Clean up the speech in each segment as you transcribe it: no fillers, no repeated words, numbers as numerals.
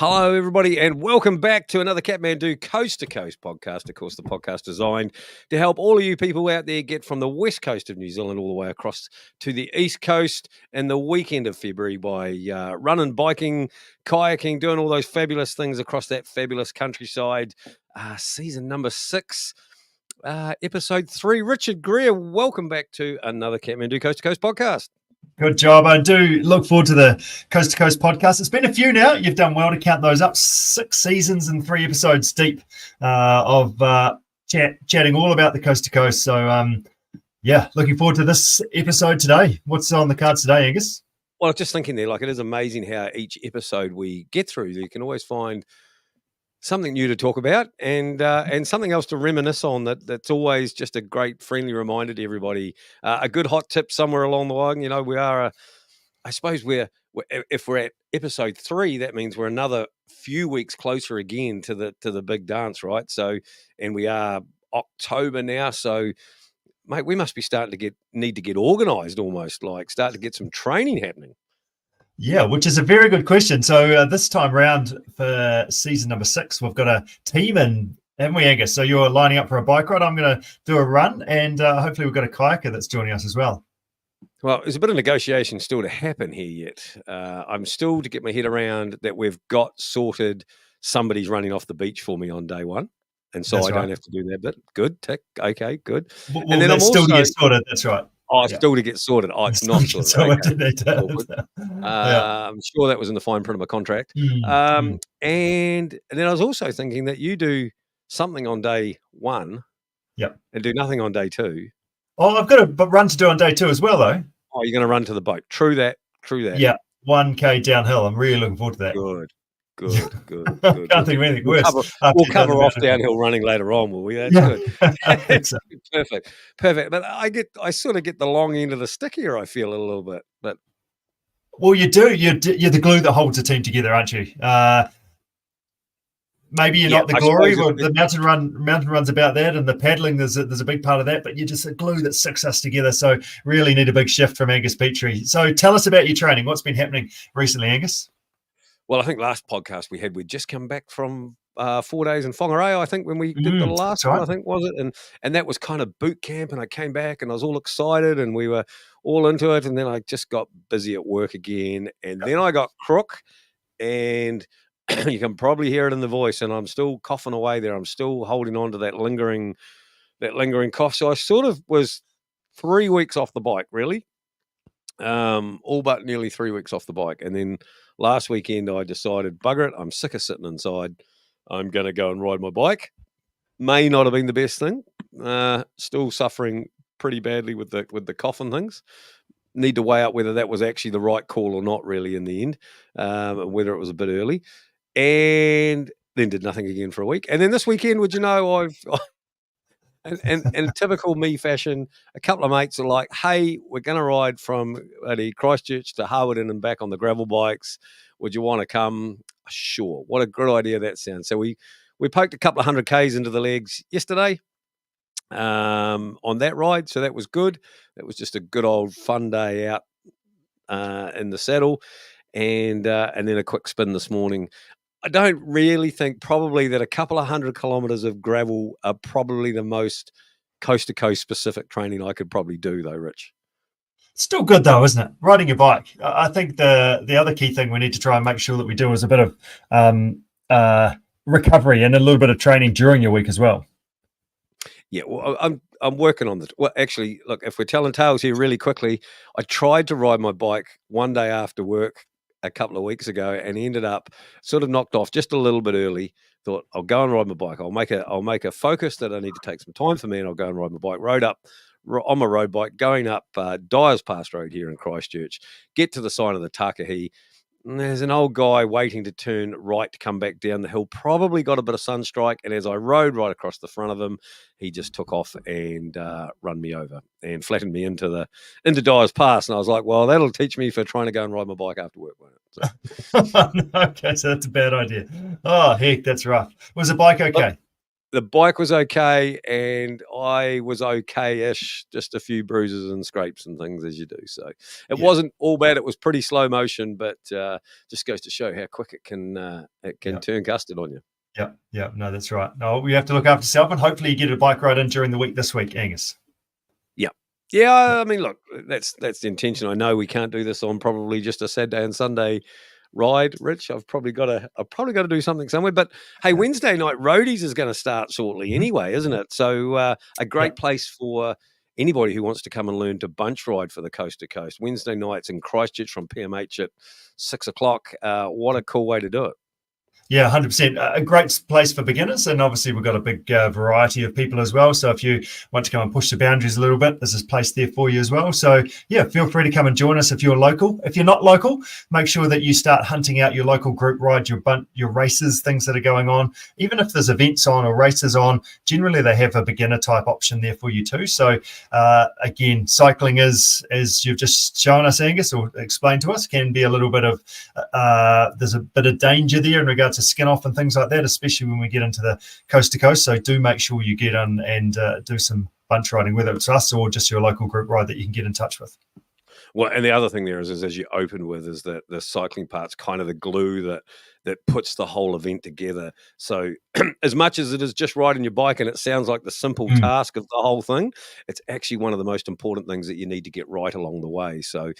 Hello, everybody, and welcome back to another Kathmandu Coast to Coast podcast. Of course, the podcast designed to help all of you people out there get from the west coast of New Zealand all the way across to the east coast in the weekend of February by running, biking, kayaking, doing all those fabulous things across that fabulous countryside. Season number 6, episode 3. Richard Greer, welcome back to another Kathmandu Coast to Coast podcast. Good job. I do look forward to the Coast to Coast podcast. It's been a few now. You've done well to count those up. 6 seasons and 3 episodes deep of chatting all about the Coast to Coast. So, looking forward to this episode today. What's on the cards today, Angus? Well, I was just thinking there, it is amazing how each episode we get through, you can always find something new to talk about and something else to reminisce on that's always just a great friendly reminder to everybody. A good hot tip somewhere along the line. We are, I suppose if we're at episode 3, that means we're another few weeks closer again to the big dance, right? So, and we are October now. So, mate, we must be starting to need to get organised almost, start to get some training happening. Yeah, which is a very good question. So this time round for season number 6, we've got a team in, haven't we, Angus? So you're lining up for a bike ride. I'm going to do a run, and hopefully we've got a kayaker that's joining us as well. Well, there's a bit of negotiation still to happen here yet. I'm still to get my head around that we've got sorted somebody's running off the beach for me on day 1. And so I don't have to do that bit. Good, tick. Okay, good. Well, and then I'm still to get sorted. That's right. Oh, it's still to get sorted. Oh, it's not sorted. Okay. I'm sure that was in the fine print of my contract. And then I was also thinking that you do something on day 1 and do nothing on day 2. Oh, I've got a run to do on day 2 as well, though. Oh, you're going to run to the boat. True that. Yeah, 1K downhill. I'm really looking forward to that. Good. Can't think of anything worse. We'll cover off downhill running later on, will we? That's good. That's perfect. But I sort of get the long end of the stick here, I feel a little bit. But well, you do. You're the glue that holds the team together, aren't you? Maybe you're not the glory. Well, the mountain run's about that, and the paddling there's a big part of that. But you're just a glue that sticks us together. So really need a big shift from Angus Petrie. So tell us about your training. What's been happening recently, Angus? Well, I think last podcast we'd just come back from 4 days in Whangarei, I think, when we did the last one, I think, was it? And that was kind of boot camp, and I came back and I was all excited and we were all into it. And then I just got busy at work again. And then I got crook, and you can probably hear it in the voice, and I'm still coughing away there. I'm still holding on to that lingering cough. So I sort of was 3 weeks off the bike, really. All but nearly 3 weeks off the bike. And then last weekend I decided, bugger it, I'm sick of sitting inside. I'm going to go and ride my bike. May not have been the best thing. Still suffering pretty badly with the cough and things. Need to weigh up whether that was actually the right call or not, really, in the end, whether it was a bit early. And then did nothing again for a week. And then this weekend, would you know, in typical me fashion, a couple of mates are like, hey, we're going to ride from Christchurch to Harwood and back on the gravel bikes. Would you want to come? Sure. What a good idea that sounds. So we poked a couple of 100 Ks into the legs yesterday on that ride. So that was good. That was just a good old fun day out in the saddle. And then a quick spin this morning. I don't really think probably that a couple of 100 kilometres of gravel are probably the most coast-to-coast specific training I could probably do, though, Rich. Still good, though, isn't it? Riding your bike. I think the other key thing we need to try and make sure that we do is a bit of recovery and a little bit of training during your week as well. Yeah, well, I'm working on this. Well, actually, look, if we're telling tales here really quickly, I tried to ride my bike one day after work a couple of weeks ago and ended up sort of knocked off just a little bit early. Thought I'll go and ride my bike. I'll make a focus that I need to take some time for me, and I'll go and ride my bike. Rode up on my road bike, going up Dyers Pass Road here in Christchurch. Get to the sign of the Takahi. And there's an old guy waiting to turn right to come back down the hill. Probably got a bit of sunstrike, and as I rode right across the front of him, he just took off and run me over and flattened me into Dyers Pass. And I was like, well, that'll teach me for trying to go and ride my bike after work, won't it? So. Okay, so that's a bad idea. Oh, heck, that's rough. Was the bike okay? the bike was okay, and I was okay-ish, just a few bruises and scrapes and things as you do. So it wasn't all bad. It was pretty slow motion, but just goes to show how quick it can turn custard on you. Yeah. No, that's right. No, we have to look after yourself, and hopefully you get a bike ride in during the week this week, Angus. Yeah. I mean, look, that's the intention. I know we can't do this on probably just a Saturday and Sunday ride, Rich. I've probably got to do something somewhere. But hey, Wednesday night roadies is going to start shortly anyway, isn't it? So a great place for anybody who wants to come and learn to bunch ride for the coast to coast. Wednesday nights in Christchurch from PMH at 6:00. What a cool way to do it. Yeah, 100%. A great place for beginners. And obviously, we've got a big variety of people as well. So if you want to come and push the boundaries a little bit, there's a place there for you as well. So yeah, feel free to come and join us if you're local. If you're not local, make sure that you start hunting out your local group ride, your races, things that are going on. Even if there's events on or races on, generally they have a beginner type option there for you too. So again, cycling is, as you've just shown us, Angus, or explained to us, can be a little bit of, there's a bit of danger there in regards to skin off and things like that, especially when we get into the coast to coast. So do make sure you get on and do some bunch riding, whether it's us or just your local group ride that you can get in touch with. Well, and the other thing there is as you open with, is that the cycling part's kind of the glue that puts the whole event together. So as much as it is just riding your bike and it sounds like the simple task of the whole thing, it's actually one of the most important things that you need to get right along the way. So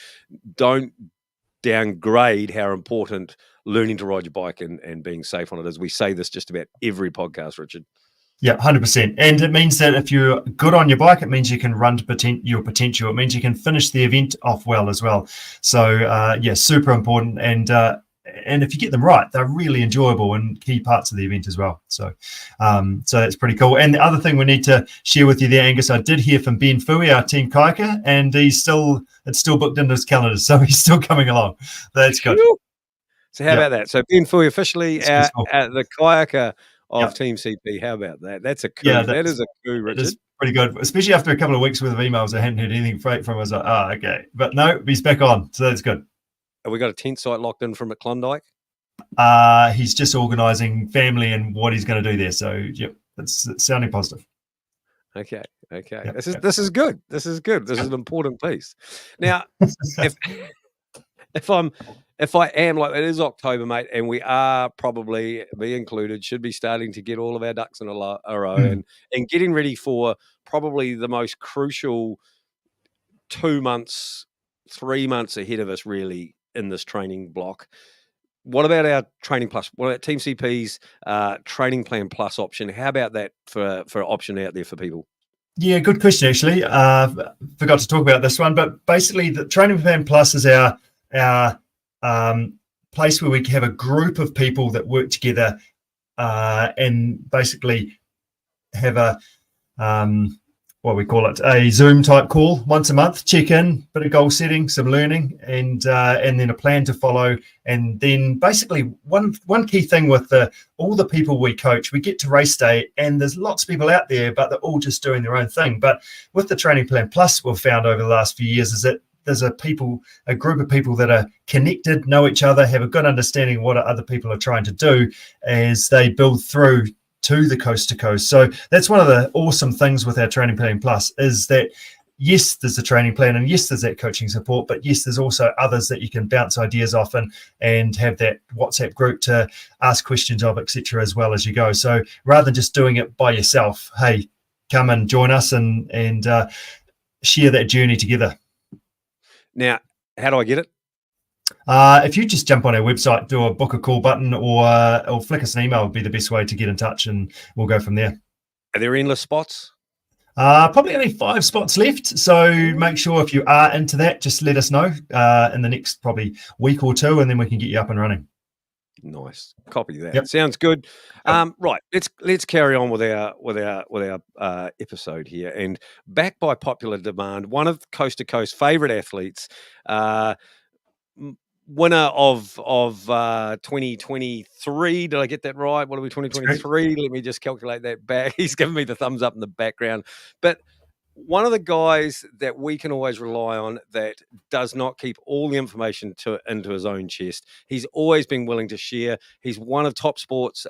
don't downgrade how important learning to ride your bike and being safe on it is. We say this just about every podcast, Richard. Yeah, 100%. And it means that if you're good on your bike, it means you can run to your potential. It means you can finish the event off well as well. So yeah, super important. And if you get them right, they're really enjoyable and key parts of the event as well. So so that's pretty cool. And the other thing we need to share with you there, Angus, I did hear from Ben Fui, our team kayaker, and it's still booked into his calendar, so he's still coming along. That's good. So how about that? So Ben Fui officially the kayaker of Team CP. How about that? That's a coup. Yeah, that is a coup, Richard. It is pretty good, especially after a couple of weeks worth of emails. I hadn't heard anything from him. I was like, okay. But no, he's back on, so that's good. Have we got a tent site locked in from at Klondike? He's just organising family and what he's going to do there. So, yep, it's sounding positive. Okay. Yep, this is good. This is good. This is an important piece. Now, if I am, like, it is October, mate, and we are probably, me included, should be starting to get all of our ducks in a row and getting ready for probably the most crucial 2 months, 3 months ahead of us, really, in this training block. What about our Training Plus? What about Team CP's Training Plan Plus option? How about that for option out there for people? Yeah, good question, actually. Forgot to talk about this one, but basically the Training Plan Plus is our place where we have a group of people that work together and basically have a what we call it, a Zoom type call once a month, check in, bit of goal setting, some learning, and then a plan to follow. And then basically one key thing with all the people we coach, we get to race day and there's lots of people out there, but they're all just doing their own thing. But with the Training Plan Plus, we've found over the last few years is that there's a group of people that are connected, know each other, have a good understanding of what other people are trying to do as they build through to the coast to coast. So that's one of the awesome things with our Training Plan Plus is that, yes, there's a training plan and yes, there's that coaching support, but yes, there's also others that you can bounce ideas off and have that WhatsApp group to ask questions of, etc., as well as you go. So rather than just doing it by yourself, hey, come and join us and share that journey together. Now, how do I get it? If you just jump on our website, do a book a call button or flick us an email would be the best way to get in touch, and we'll go from there. Are there endless spots? Probably only 5 spots left. So make sure if you are into that, just let us know in the next probably week or 2, and then we can get you up and running. Nice. Copy that. Yep. Sounds good. Right. Let's carry on with our episode here. And backed by popular demand, one of Coast to Coast favourite athletes, winner of 2023. Did I get that right? What are we, 2023? Let me just calculate that back. He's giving me the thumbs up in the background. But one of the guys that we can always rely on that does not keep all the information into his own chest. He's always been willing to share. He's one of Top Sport's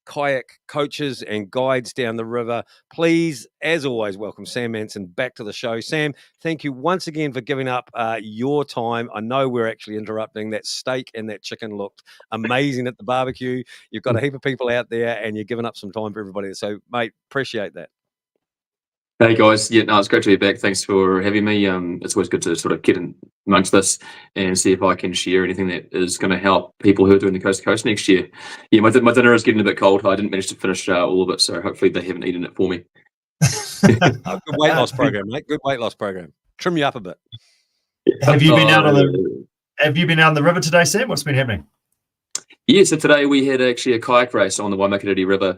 kayak coaches and guides down the river. Please, as always, welcome Sam Manson back to the show. Sam, thank you once again for giving up your time. I know we're actually interrupting. That steak and that chicken looked amazing at the barbecue. You've got a heap of people out there and you're giving up some time for everybody. So, mate, appreciate that. Hey guys, yeah, no, it's great to be back. Thanks for having me. It's always good to sort of get in amongst this and see if I can share anything that is going to help people who are doing the coast to coast next year. Yeah, my dinner is getting a bit cold. I didn't manage to finish all of it, so hopefully they haven't eaten it for me. Good weight loss program, mate. Good weight loss program. Trim you up a bit. Have you been out on the river today, Sam? What's been happening? Yeah, so today we had actually a kayak race on the Waimakiriri River.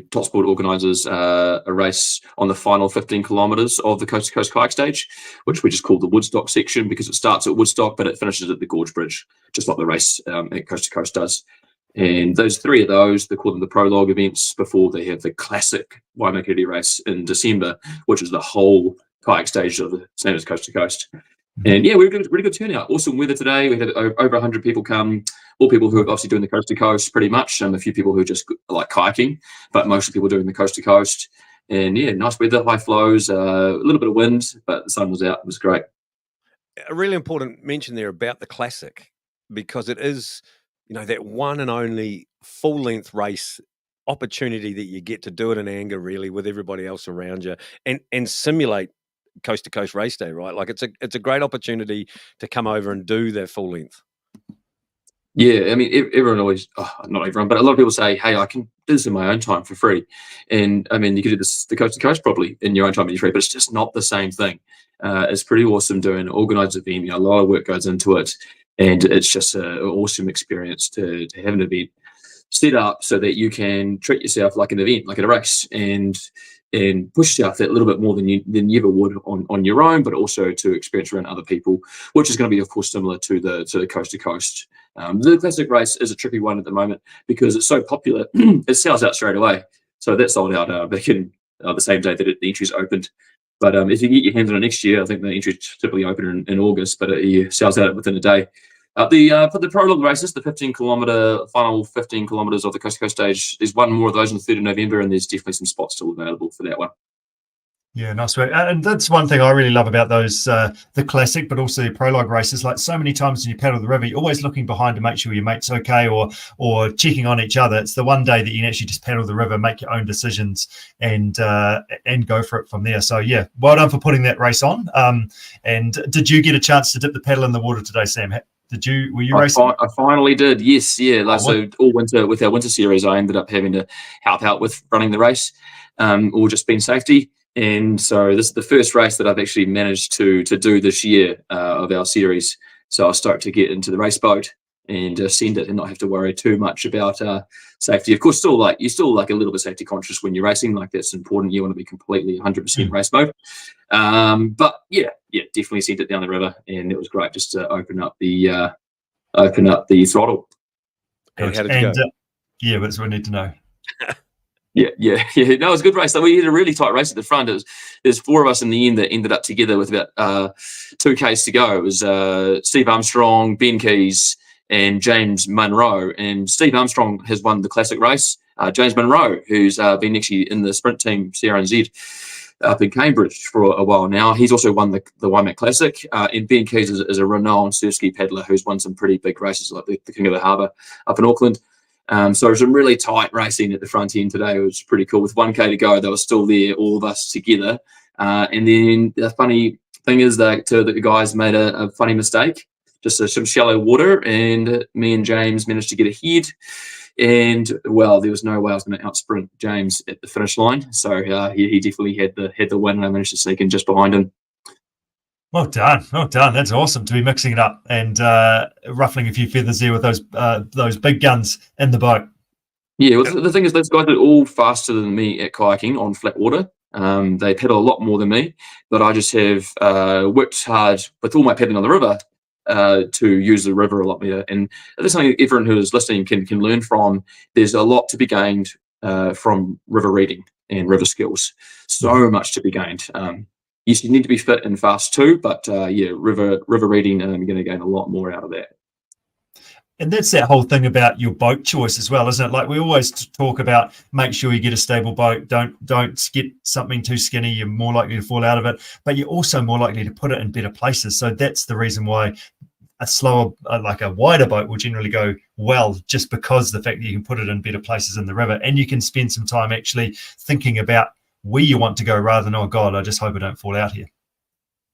Top Sport organises a race on the final 15 kilometres of the Coast to Coast kayak stage, which we just call the Woodstock section because it starts at Woodstock, but it finishes at the Gorge Bridge, just like the race at Coast to Coast does. And those three of those, they call them the prologue events before they have the classic Waimakiriri race in December, which is the whole kayak stage of the same as Coast to Coast. And yeah, we had a really good turnout. Awesome weather today. We had over 100 people come, all people who are obviously doing the coast to coast pretty much, and a few people who just like kayaking, but most of the people doing the coast to coast. And yeah, nice weather, high flows, a little bit of wind, but the sun was out. It was great. A really important mention there about the classic, because it is, that one and only full length race opportunity that you get to do it in anger, really, with everybody else around you and simulate coast to coast race day, right? Like it's a great opportunity to come over and do their full length. Yeah, I mean, everyone always, not everyone, but a lot of people say, hey, I can do this in my own time for free. And I mean, you could do this the coast to coast probably in your own time for free, but it's just not the same thing. It's pretty awesome doing an organised event. A lot of work goes into it, and it's just an awesome experience to have an event set up so that you can treat yourself like an event, like a race, and push yourself that little bit more than you ever would on your own, but also to experience around other people, which is going to be, of course, similar to the coast to coast. The classic race is a tricky one at the moment because it's so popular. It sells out straight away. So that sold out back in the same day that the entries opened. But if you get your hands on it next year, I think the entries typically open in August, but it sells out within a day. For the prologue races, the final 15 kilometres of the Coast to Coast stage, there's one more of those on the 3rd of November, and there's definitely some spots still available for that one. Yeah, nice work. And that's one thing I really love about those, the classic, but also the prologue races. Like so many times when you paddle the river, you're always looking behind to make sure your mate's okay or checking on each other. It's the one day that you can actually just paddle the river, make your own decisions, and go for it from there. So yeah, well done for putting that race on. And did you get a chance to dip the paddle in the water today, Sam? Were you racing? I finally did. Yes, yeah. So all winter with our winter series, I ended up having to help out with running the race, or just being safety. And so this is the first race that I've actually managed to do this year of our series. So I'll start to get into the race boat and send it and not have to worry too much about safety. Of course, you're still like a little bit safety conscious when you're racing. Like that's important. You want to be completely 100% race mode. But yeah, definitely sent it down the river, and it was great just to open up the throttle. And how did you go? Yeah, that's what I need to know. Yeah. No, it was a good race. So we had a really tight race at the front. There's four of us in the end that ended up together with about 2Ks to go. It was Steve Armstrong, Ben Keys, and James Munro. And Steve Armstrong has won the classic race. James Munro, who's been actually in the sprint team CRNZ up in Cambridge for a while now, he's also won the Waimak Classic. And Ben Keys is a renowned surf ski paddler who's won some pretty big races like the King of the Harbour up in Auckland. So some really tight racing at the front end today. It was pretty cool. With 1K to go, they were still there, all of us together. And then the funny thing is that the guys made a funny mistake, just some shallow water, and me and James managed to get ahead. And well, there was no way I was going to outsprint James at the finish line. So he definitely had the win, and I managed to sneak in just behind him. Well done. That's awesome to be mixing it up and ruffling a few feathers there with those big guns in the boat. Yeah, well, the thing is, those guys are all faster than me at kayaking on flat water. They paddle a lot more than me, but I just have worked hard with all my paddling on the river to use the river a lot better. And that's something everyone who is listening can learn from. There's a lot to be gained from river reading and river skills. So much to be gained. Yes, you need to be fit and fast too, but river reading, you're going to gain a lot more out of that. And that's that whole thing about your boat choice as well, isn't it? Like we always talk about, make sure you get a stable boat. Don't get something too skinny. You're more likely to fall out of it, but you're also more likely to put it in better places. So that's the reason why a slower, like a wider boat will generally go well, just because the fact that you can put it in better places in the river, and you can spend some time actually thinking about where you want to go rather than, oh God, I just hope I don't fall out here.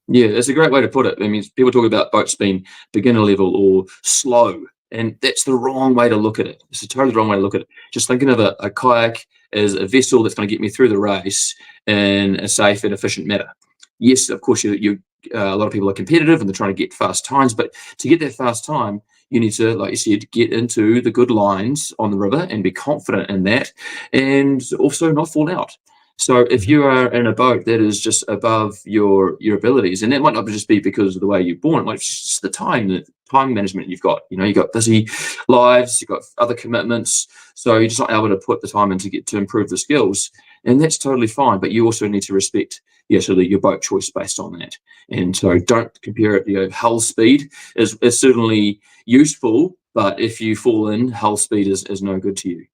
Yeah, it's a great way to put it. I mean, people talk about boats being beginner level or slow, and that's the wrong way to look at it. It's a totally wrong way to look at it. Just thinking of a kayak as a vessel that's going to get me through the race in a safe and efficient manner. Yes, of course, a lot of people are competitive and they're trying to get fast times, but to get that fast time, you need to, like you said, get into the good lines on the river and be confident in that, and also not fall out. So if you are in a boat that is just above your abilities, and that might not just be because of the way you're born, it might be just the time management you've got. You know, you've got busy lives, you've got other commitments, so you're just not able to put the time in to improve the skills, and that's totally fine. But you also need to respect your boat choice based on that. And so don't compare it. Hull speed is certainly useful, but if you fall in, hull speed is no good to you.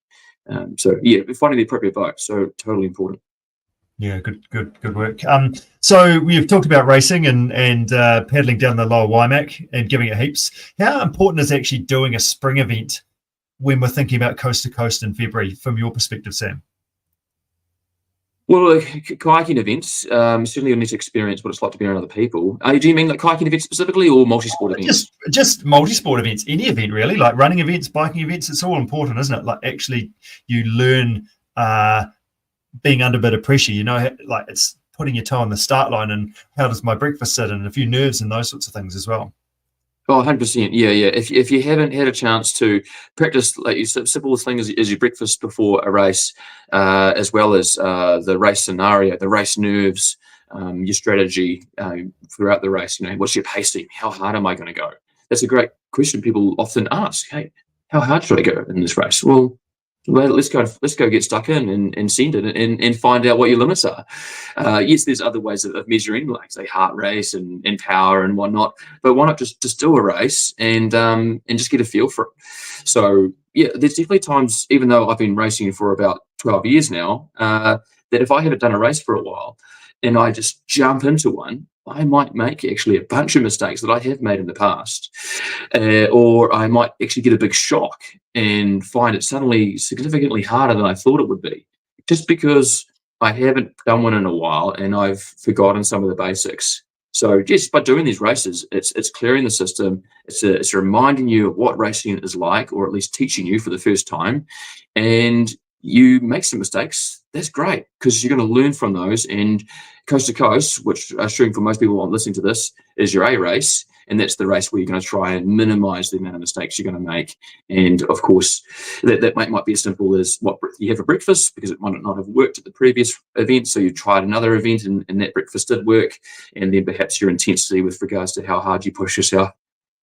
So finding the appropriate boat, so totally important. Yeah, good work. So we've talked about racing and paddling down the lower Waimak and giving it heaps. How important is actually doing a spring event when we're thinking about coast to coast in February, from your perspective, Sam? Well, kayaking events, certainly you'll need to experience what it's like to be around other people. Do you mean like kayaking events specifically, or multi-sport events? Just multi-sport events, any event really, like running events, biking events. It's all important, isn't it? Like actually you learn being under a bit of pressure, like it's putting your toe on the start line, and how does my breakfast sit, and a few nerves and those sorts of things as well. Oh, 100%. Yeah. If you haven't had a chance to practice like simple thing as your breakfast before a race, as well as the race scenario, the race nerves, your strategy throughout the race, what's your pacing? How hard am I going to go? That's a great question people often ask. Hey, how hard should I go in this race? Well, let's go get stuck in and send it and find out what your limits are. Yes, there's other ways of measuring, like say heart rate and power and whatnot, but why not just do a race and just get a feel for it? So yeah, there's definitely times, even though I've been racing for about 12 years now, that if I haven't done a race for a while and I just jump into one, I might make actually a bunch of mistakes that I have made in the past, or I might actually get a big shock and find it suddenly significantly harder than I thought it would be, just because I haven't done one in a while and I've forgotten some of the basics. So just by doing these races, it's clearing the system. It's reminding you of what racing is like, or at least teaching you for the first time. And you make some mistakes, that's great, because you're going to learn from those. And coast to coast, which I assume for most people listening to this, is your A race, and that's the race where you're going to try and minimize the amount of mistakes you're going to make. And of course, that might be as simple as what you have for breakfast, because it might not have worked at the previous event, so you tried another event and that breakfast did work. And then perhaps your intensity with regards to how hard you push yourself,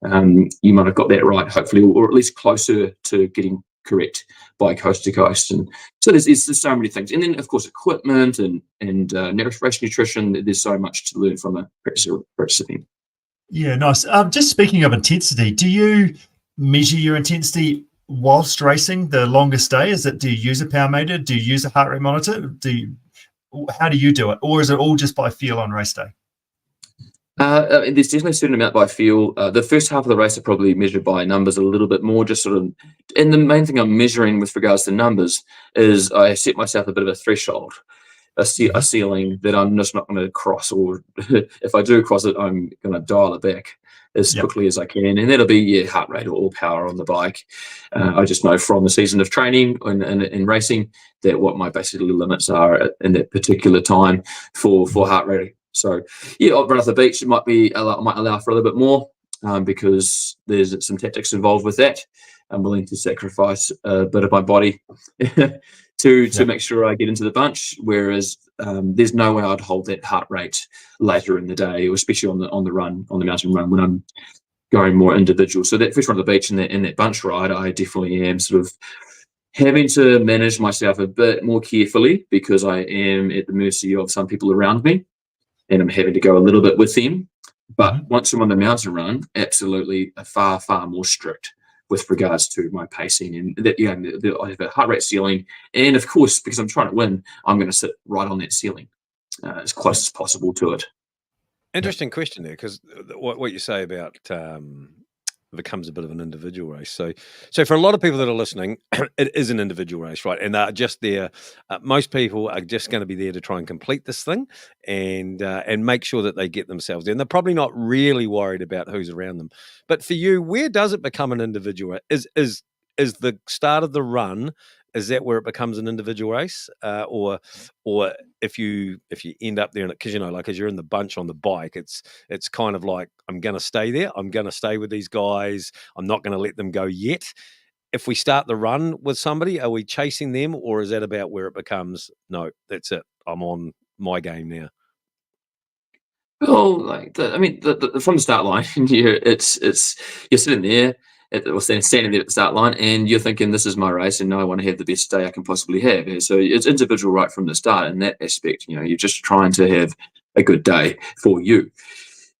you might have got that right, hopefully, or at least closer to getting correct by coast to coast. And so there's so many things, and then of course equipment and race nutrition. There's so much to learn from a practice event. Yeah, nice. Just speaking of intensity, do you measure your intensity whilst racing the longest day? Do you use a power meter? Do you use a heart rate monitor? How do you do it, or is it all just by feel on race day? There's definitely a certain amount by feel. The first half of the race are probably measured by numbers a little bit more, just sort of. And the main thing I'm measuring with regards to numbers is I set myself a bit of a threshold, a ceiling that I'm just not going to cross, or if I do cross it, I'm going to dial it back as quickly as I can. And that'll be heart rate or power on the bike. I just know from the season of training and racing that what my basically limits are in that particular time for heart rate. So I'll run off the beach. It might allow for a little bit more because there's some tactics involved with that. I'm willing to sacrifice a bit of my body to make sure I get into the bunch. Whereas there's no way I'd hold that heart rate later in the day, or especially on the mountain run when I'm going more individual. So that first run on the beach and that bunch ride, I definitely am sort of having to manage myself a bit more carefully, because I am at the mercy of some people around me, and I'm having to go a little bit with them. But once I'm on the mountain run, absolutely far, far more strict. with regards to my pacing, and that I have a heart rate ceiling, and of course, because I'm trying to win, I'm going to sit right on that ceiling, as close as possible to it. Interesting question there, because what you say about becomes a bit of an individual race. So for a lot of people that are listening, it is an individual race, right? And they're just there. Most people are just going to be there to try and complete this thing and make sure that they get themselves there. And they're probably not really worried about who's around them. But for you, where does it become an individual? Is the start of the run? Is that where it becomes an individual race, or if you end up there, because like as you're in the bunch on the bike, it's kind of like, I'm going to stay there. I'm going to stay with these guys. I'm not going to let them go yet. If we start the run with somebody, are we chasing them, or is that about where it becomes, no, that's it, I'm on my game now? Well, from the start line, you're sitting there. Standing there at the start line, and you're thinking, this is my race, and I want to have the best day I can possibly have. And so it's individual right from the start in that aspect. You're just trying to have a good day for you,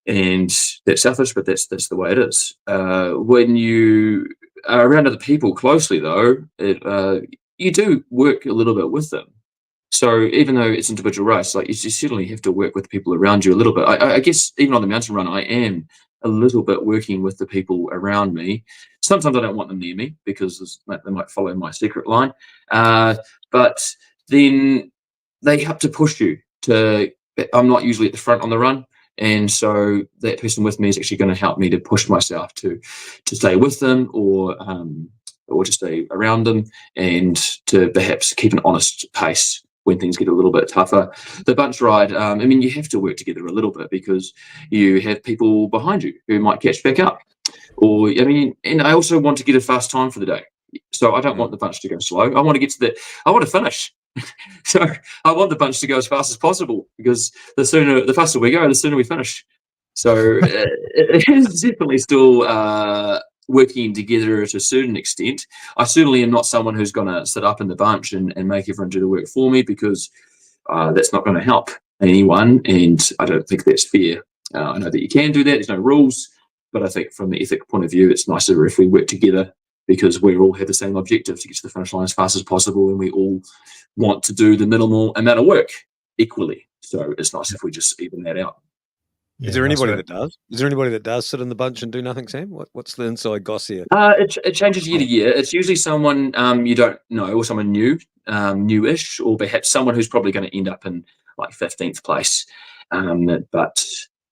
and that's selfish, but that's the way it is. When you are around other people closely, though, you do work a little bit with them. So even though it's individual race, like you certainly have to work with the people around you a little bit. I guess even on the mountain run, I am a little bit working with the people around me. Sometimes I don't want them near me because they might follow my secret line. But then they have to push you to. I'm not usually at the front on the run, and so that person with me is actually going to help me to push myself to stay with them, or to stay around them, and to perhaps keep an honest pace when things get a little bit tougher. The bunch ride, you have to work together a little bit because you have people behind you who might catch back up. And I also want to get a fast time for the day. So I don't want the bunch to go slow. I want to finish. So I want the bunch to go as fast as possible, because the faster we go, the sooner we finish. So it is definitely still working together to a certain extent. I certainly am not someone who's going to sit up in the bunch and make everyone do the work for me, because that's not going to help anyone, and I don't think that's fair. I know that you can do that, there's no rules, but I think from the ethic point of view, it's nicer if we work together, because we all have the same objective, to get to the finish line as fast as possible, and we all want to do the minimal amount of work equally. So it's nice if we just even that out. Yeah, is there anybody that does? Is there anybody that does sit in the bunch and do nothing, Sam? What's the inside goss here? It changes year to year. It's usually someone you don't know, or someone new, newish, or perhaps someone who's probably going to end up in like 15th place. But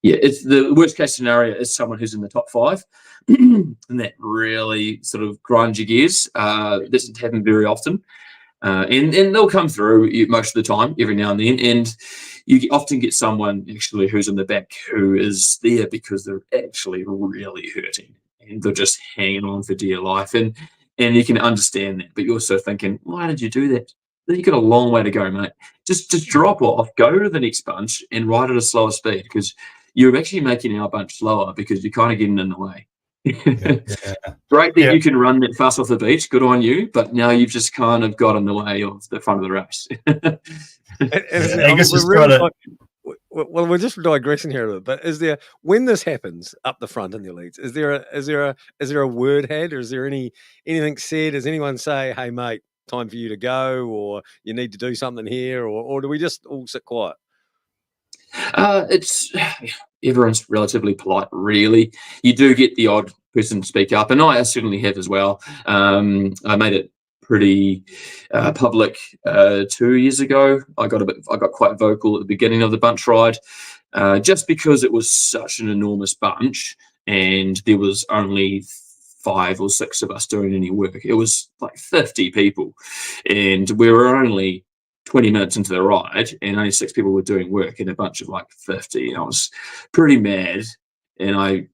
yeah, it's the worst case scenario is someone who's in the top 5, and that really sort of grinds your gears. Doesn't happen very often. And they'll come through most of the time, every now and then, and you often get someone actually who's in the back who is there because they're actually really hurting and they're just hanging on for dear life, and you can understand that, but you're also thinking, why did you do that? You've got a long way to go, mate. Just drop off, go to the next bunch and ride at a slower speed, because you're actually making our bunch slower because you're kind of getting in the way. Great that you can run that fast off the beach, good on you, but now you've just kind of got in the way of the front of the race. We're just digressing here a bit, but is there, when this happens up the front in the elites, is there a word had, or is there anything said? Does anyone say, hey mate, time for you to go, or you need to do something here, or do we just all sit quiet? It's everyone's relatively polite, really. You do get the odd person to speak up, and I certainly have as well. I made it pretty public 2 years ago. I got quite vocal at the beginning of the bunch ride, just because it was such an enormous bunch, and there was only 5 or 6 of us doing any work. It was like 50 people, and we were only 20 minutes into the ride, and only 6 people were doing work in a bunch of like 50. And I was pretty mad, and I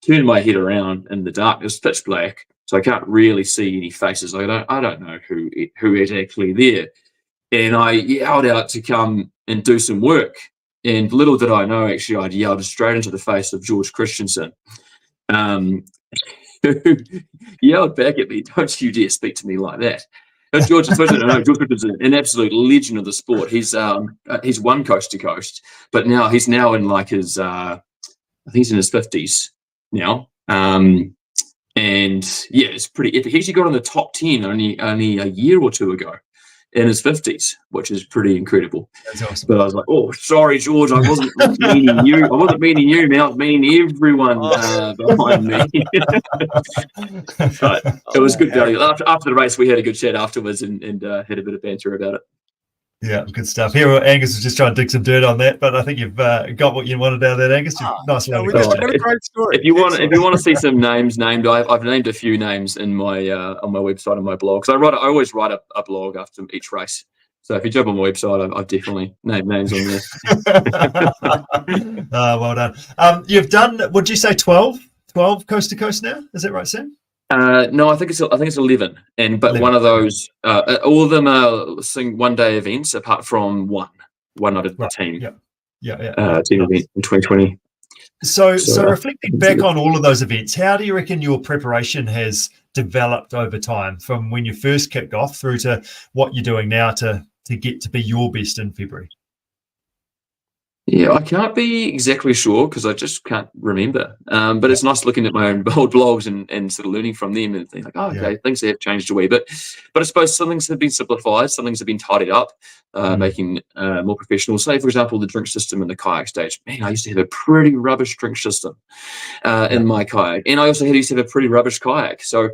turned my head around in the darkness, pitch black, so I can't really see any faces. I don't know who is actually there, and I yelled out to come and do some work. And little did I know, actually, I'd yelled straight into the face of George Christensen, who yelled back at me, "Don't you dare speak to me like that." George is an absolute legend of the sport. He's won coast to coast, but he's now in like his I think he's in his 50s now. And yeah, it's pretty epic. He actually got in the top 10 only a year or two ago in his 50s, which is pretty incredible. That's awesome. But I was like, oh, sorry, George, I wasn't meaning you. I wasn't meaning you, man. I was meaning everyone behind me. But it was good value. After the race, we had a good chat afterwards and had a bit of banter about it. Yeah, good stuff. Here, Angus was just trying to dig some dirt on that, but I think you've got what you wanted out of that, Angus. Nice one. What a great story. If you want to see some names named, I've named a few names in my on my website and my blog. So I always write a blog after each race. So if you jump on my website, I've definitely named names on there. Well done. You've done, would you say 12 coast to coast now? Is that right, Sam? No, I think it's 11, but 11. One of those, all of them are one-day events, apart from one night at the team. Team event in 2020. So reflecting back on all of those events, how do you reckon your preparation has developed over time, from when you first kicked off through to what you're doing now to get to be your best in February? Yeah, I can't be exactly sure because I just can't remember. But it's nice looking at my own old blogs and sort of learning from them and thinking like, oh, okay, things have changed a wee bit. But I suppose some things have been simplified, some things have been tidied up, making more professional. Say, for example, the drink system in the kayak stage. Man, I used to have a pretty rubbish drink system in my kayak. And I also used to have a pretty rubbish kayak. So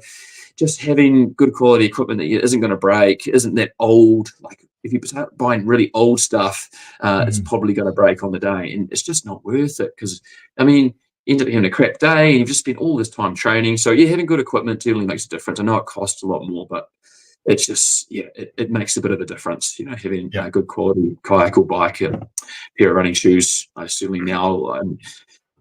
just having good quality equipment that isn't going to break, isn't that old, like if you start buying really old stuff, it's probably going to break on the day, and it's just not worth it because, I mean, you end up having a crap day and you've just spent all this time training. So yeah, having good equipment definitely makes a difference. I know it costs a lot more, but it's just, it makes a bit of a difference, having a good quality kayak or bike, a pair of running shoes. I certainly now,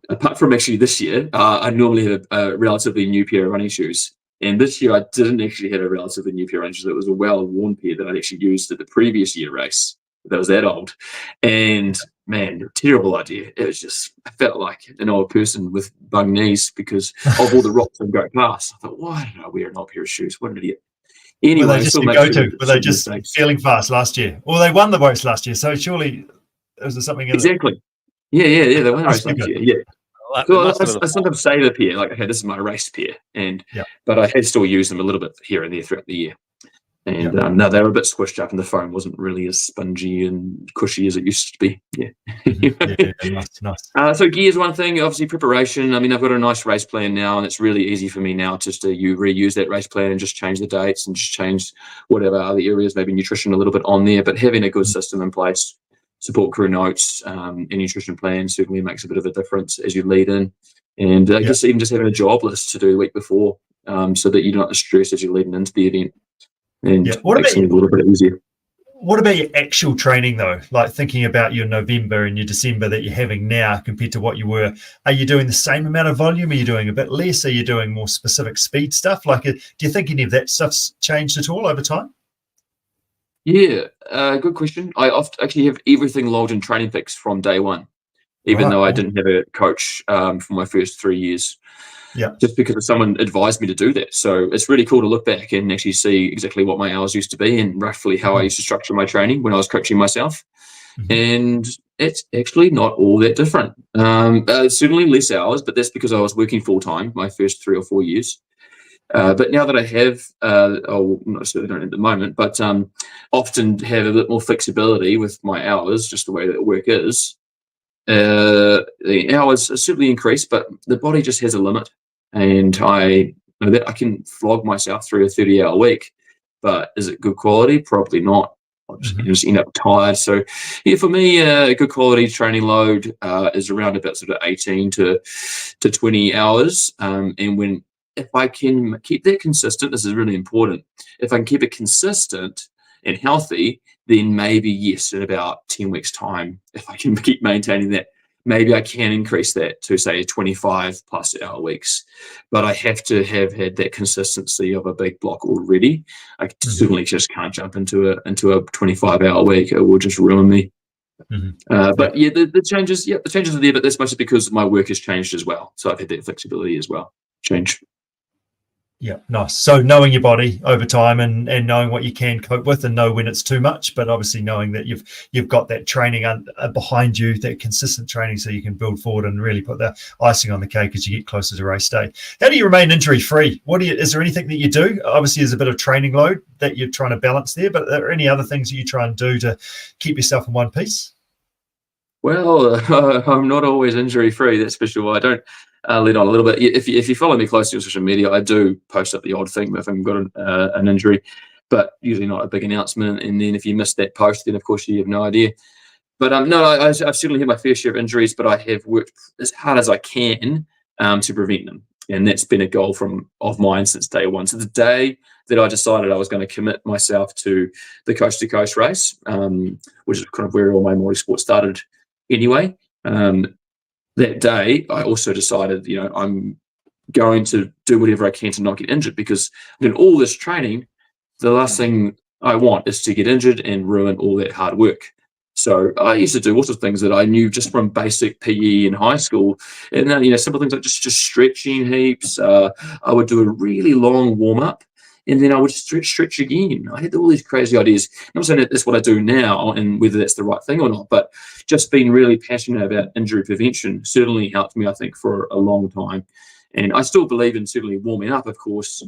apart from actually this year, I normally have a relatively new pair of running shoes. And this year, I didn't actually have a relatively new pair of running shoes. It was a well-worn pair that I'd actually used at the previous year race. That was that old. And man, terrible idea. It was just, I felt like an old person with bung knees because of all the rocks and go past. I thought, why did I wear an old pair of shoes? What an idiot. Anyway, were they just feeling fast last year? Well, they won the race last year, so surely was there something in exactly. Yeah, they won the race last year. Yeah. So I sometimes save a pair, like, okay, this is my race pair, but I had still use them a little bit here and there throughout the year. And no, they were a bit squished up, and the foam wasn't really as spongy and cushy as it used to be. Nice. So gear is one thing. Obviously, preparation. I mean, I've got a nice race plan now, and it's really easy for me now just to reuse that race plan and just change the dates and just change whatever other areas, maybe nutrition a little bit on there. But having a good system in place, support crew notes, and nutrition plan certainly makes a bit of a difference as you lead in. And I guess even just having a job list to do the week before, so that you're not stressed as you're leading into the event. And makes it a little bit easier. What about your actual training, though? Like thinking about your November and your December that you're having now compared to what you were. Are you doing the same amount of volume? Are you doing a bit less? Are you doing more specific speed stuff? Like, do you think any of that stuff's changed at all over time? Yeah, good question. I actually have everything logged in Training Peaks from day one, even though I didn't have a coach for my first 3 years. Yeah, just because someone advised me to do that. So it's really cool to look back and actually see exactly what my hours used to be and roughly how I used to structure my training when I was coaching myself. And it's actually not all that different. Certainly less hours, but that's because I was working full time my first 3 or 4 years. But now that I have, not necessarily don't at the moment, but often have a bit more flexibility with my hours, just the way that work is. The hours certainly increase, but the body just has a limit. And I know that I can flog myself through a 30-hour week, but is it good quality? Probably not. I'll just end up tired. So, yeah, for me, a good quality training load is around about sort of 18 to 20 hours. And if I can keep that consistent, this is really important. If I can keep it consistent and healthy, then maybe, yes, in about 10 weeks' time, if I can keep maintaining that, maybe I can increase that to, say, 25+ hour weeks. But I have to have had that consistency of a big block already. I certainly just can't jump into a 25-hour week. It will just ruin me. But yeah, the changes are there, but that's mostly because my work has changed as well. So I've had that flexibility as well change. Yeah, nice. So knowing your body over time and knowing what you can cope with and know when it's too much, but obviously knowing that you've got that training behind you, that consistent training, so you can build forward and really put the icing on the cake as you get closer to race day. How do you remain injury free? Is there anything that you do? Obviously, there's a bit of training load that you're trying to balance there, but are there any other things that you try and do to keep yourself in one piece? Well, I'm not always injury free. That's for sure. I don't lead on a little bit. If you follow me closely on social media, I do post up the odd thing if I've got an injury, but usually not a big announcement. And then if you miss that post, then of course you have no idea. But no, I've certainly had my fair share of injuries, but I have worked as hard as I can to prevent them. And that's been a goal of mine since day one. So the day that I decided I was going to commit myself to the coast to coast race, which is kind of where all my multisport started anyway, that day I also decided, I'm going to do whatever I can to not get injured, because in all this training, the last thing I want is to get injured and ruin all that hard work. So I used to do all sorts of things that I knew just from basic PE in high school, and then simple things like just stretching heaps. I would do a really long warm up, and then I would stretch again. I had all these crazy ideas. I'm not saying that that's what I do now, and whether that's the right thing or not, but just being really passionate about injury prevention certainly helped me, I think, for a long time. And I still believe in certainly warming up, of course,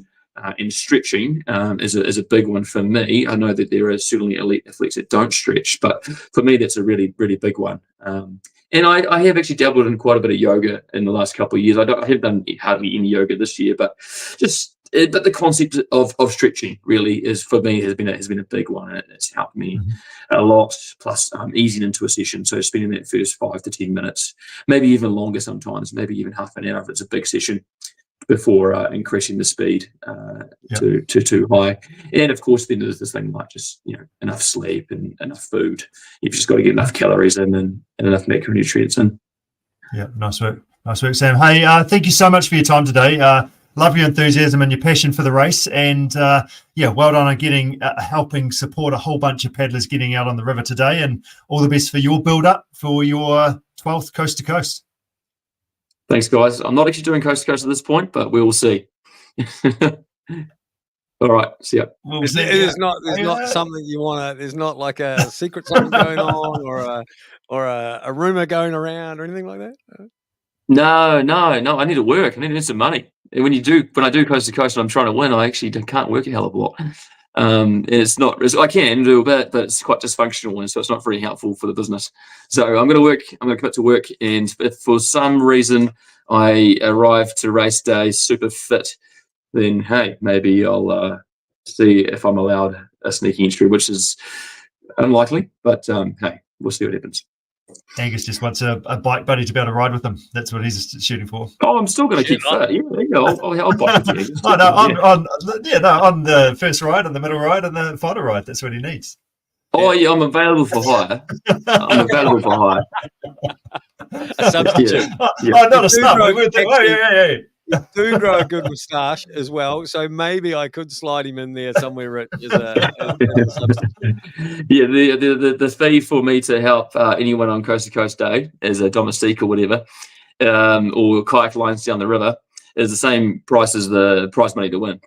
and stretching is a big one for me. I know that there are certainly elite athletes that don't stretch, but for me, that's a really, really big one. And I have actually dabbled in quite a bit of yoga in the last couple of years. I have done hardly any yoga this year, but but the concept of stretching really is, for me, has been a big one, and it's helped me a lot. Plus, easing into a session, so spending that first 5 to 10 minutes, maybe even longer sometimes, maybe even half an hour if it's a big session, before increasing the speed to too high. And of course, then there's this thing like just enough sleep and enough food. You've just got to get enough calories in and enough macronutrients in. Yeah, nice work, Sam. Hey, thank you so much for your time today. Love your enthusiasm and your passion for the race, and well done on helping support a whole bunch of paddlers getting out on the river today, and all the best for your build up for your 12th coast to coast. Thanks, guys. I'm not actually doing coast to coast at this point, but we will see. All right, see ya. There's not something you want to. There's not like a secret something going on, or a rumor going around, or anything like that. No. I need to work. I need to earn some money. And when I do coast to coast and I'm trying to win, I actually can't work a hell of a lot. And it's not. I can do a bit, but it's quite dysfunctional, and so it's not very helpful for the business. So I'm going to work. I'm going to commit to work, and if for some reason I arrive to race day super fit, then hey, maybe I'll see if I'm allowed a sneaky entry, which is unlikely. But hey, we'll see what happens. Angus just wants a bike buddy to be able to ride with him. That's what he's shooting for. Oh, I'm still going to keep fit. Yeah, I'll bike with you. On the first ride, on the middle ride, and the final ride. That's what he needs. Oh yeah, I'm available for hire. A substitute. Not a snub. You do grow a good moustache as well, so maybe I could slide him in there somewhere as a substitute. Yeah, the fee for me to help anyone on Coast to Coast Day as a domestique or whatever, or kayak lines down the river, is the same price as the prize money to win.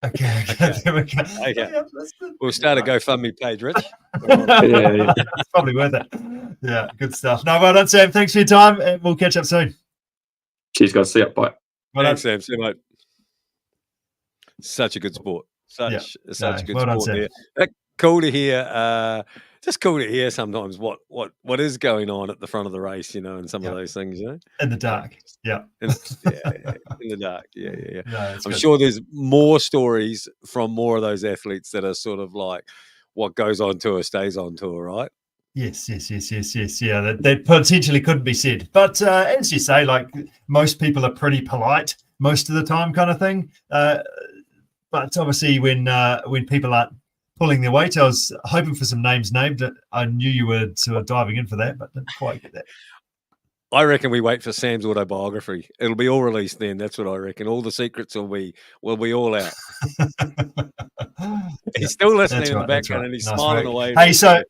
Okay. We'll start a GoFundMe page, Rich. Yeah. It's probably worth it. Yeah, good stuff. No, well done, Sam. Thanks for your time, and we'll catch up soon. Cheers, guys. See ya. Bye. Thanks, Sam. See you, mate. Such a good sport. Such a good sport there. Cool to hear. Just cool to hear sometimes what is going on at the front of the race, and some of those things, in the dark. Yeah. In the dark. Yeah. No, I'm sure there's more stories from more of those athletes that are sort of like what goes on tour stays on tour, right? Yes. Yeah, that potentially couldn't be said. But as you say, like, most people are pretty polite most of the time, kind of thing. But obviously, when people aren't pulling their weight, I was hoping for some names named. I knew you were sort of diving in for that, but didn't quite get that. I reckon we wait for Sam's autobiography. It'll be all released then. That's what I reckon. All the secrets will be all out. He's still listening in the background, and he's smiling away. Hey, so.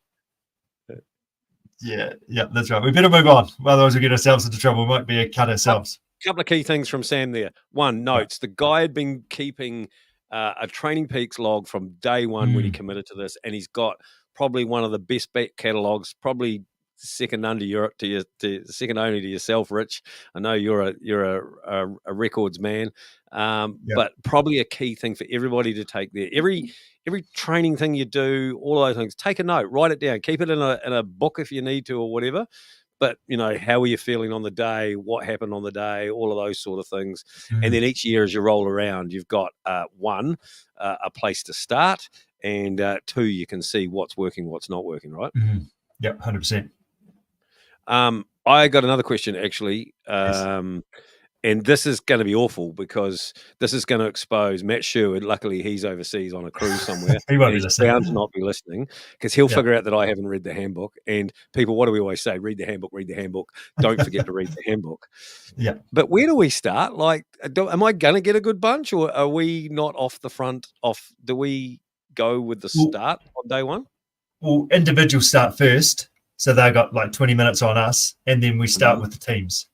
Yeah, that's right. We better move on. Otherwise, we'll get ourselves into trouble. We might be a cut ourselves. couple of key things from Sam there. One, notes, the guy had been keeping a Training Peaks log from day one when he committed to this, and he's got probably one of the best back catalogs, probably second only to yourself, Rich. I know you're a records man, but probably a key thing for everybody to take there. Every training thing you do, all those things, take a note, write it down, keep it in a book if you need to or whatever. But, how are you feeling on the day? What happened on the day? All of those sort of things. And then each year as you roll around, you've got one, a place to start, and two, you can see what's working, what's not working, right? Yep, 100%. I got another question, actually. And this is going to be awful because this is going to expose Matt Sherwood. Luckily, he's overseas on a cruise somewhere. He won't be listening. Bound to not be listening because he'll figure out that I haven't read the handbook. And people, what do we always say? Read the handbook, read the handbook. Don't forget to read the handbook. Yeah. But where do we start? Like, am I going to get a good bunch, or are we not off the front? Do we go with the start on day one? Well, individuals start first. So they got like 20 minutes on us. And then we start with the teams.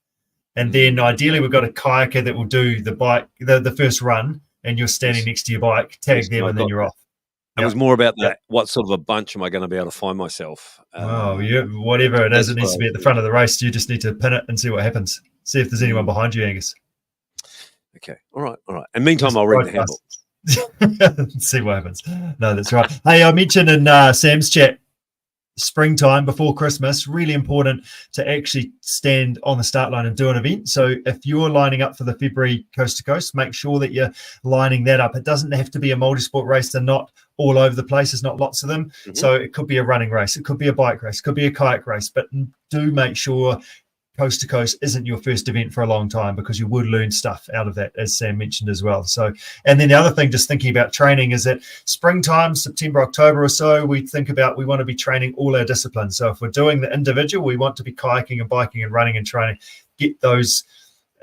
And then ideally we've got a kayaker that will do the bike, the first run, and you're standing next to your bike, tag them, and then you're off. It was more about that. What sort of a bunch am I going to be able to find myself? Whatever it is, it needs to be at the front of the race. You just need to pin it and see what happens. See if there's anyone behind you, Angus. Okay. All right. And meantime, I'll read the handbook. See what happens. No, that's right. Hey, I mentioned in Sam's chat, springtime before Christmas, really important to actually stand on the start line and do an event. So if you're lining up for the February Coast to Coast, make sure that you're lining that up. It doesn't have to be a multisport race. They're not all over the place. There's not lots of them. So it could be a running race. It could be a bike race. It could be a kayak race. But do make sure Coast to Coast isn't your first event for a long time, because you would learn stuff out of that, as Sam mentioned as well. So, and then the other thing, just thinking about training, is that springtime, September, October or so, we think about, we want to be training all our disciplines. So if we're doing the individual, we want to be kayaking and biking and running and training, get those,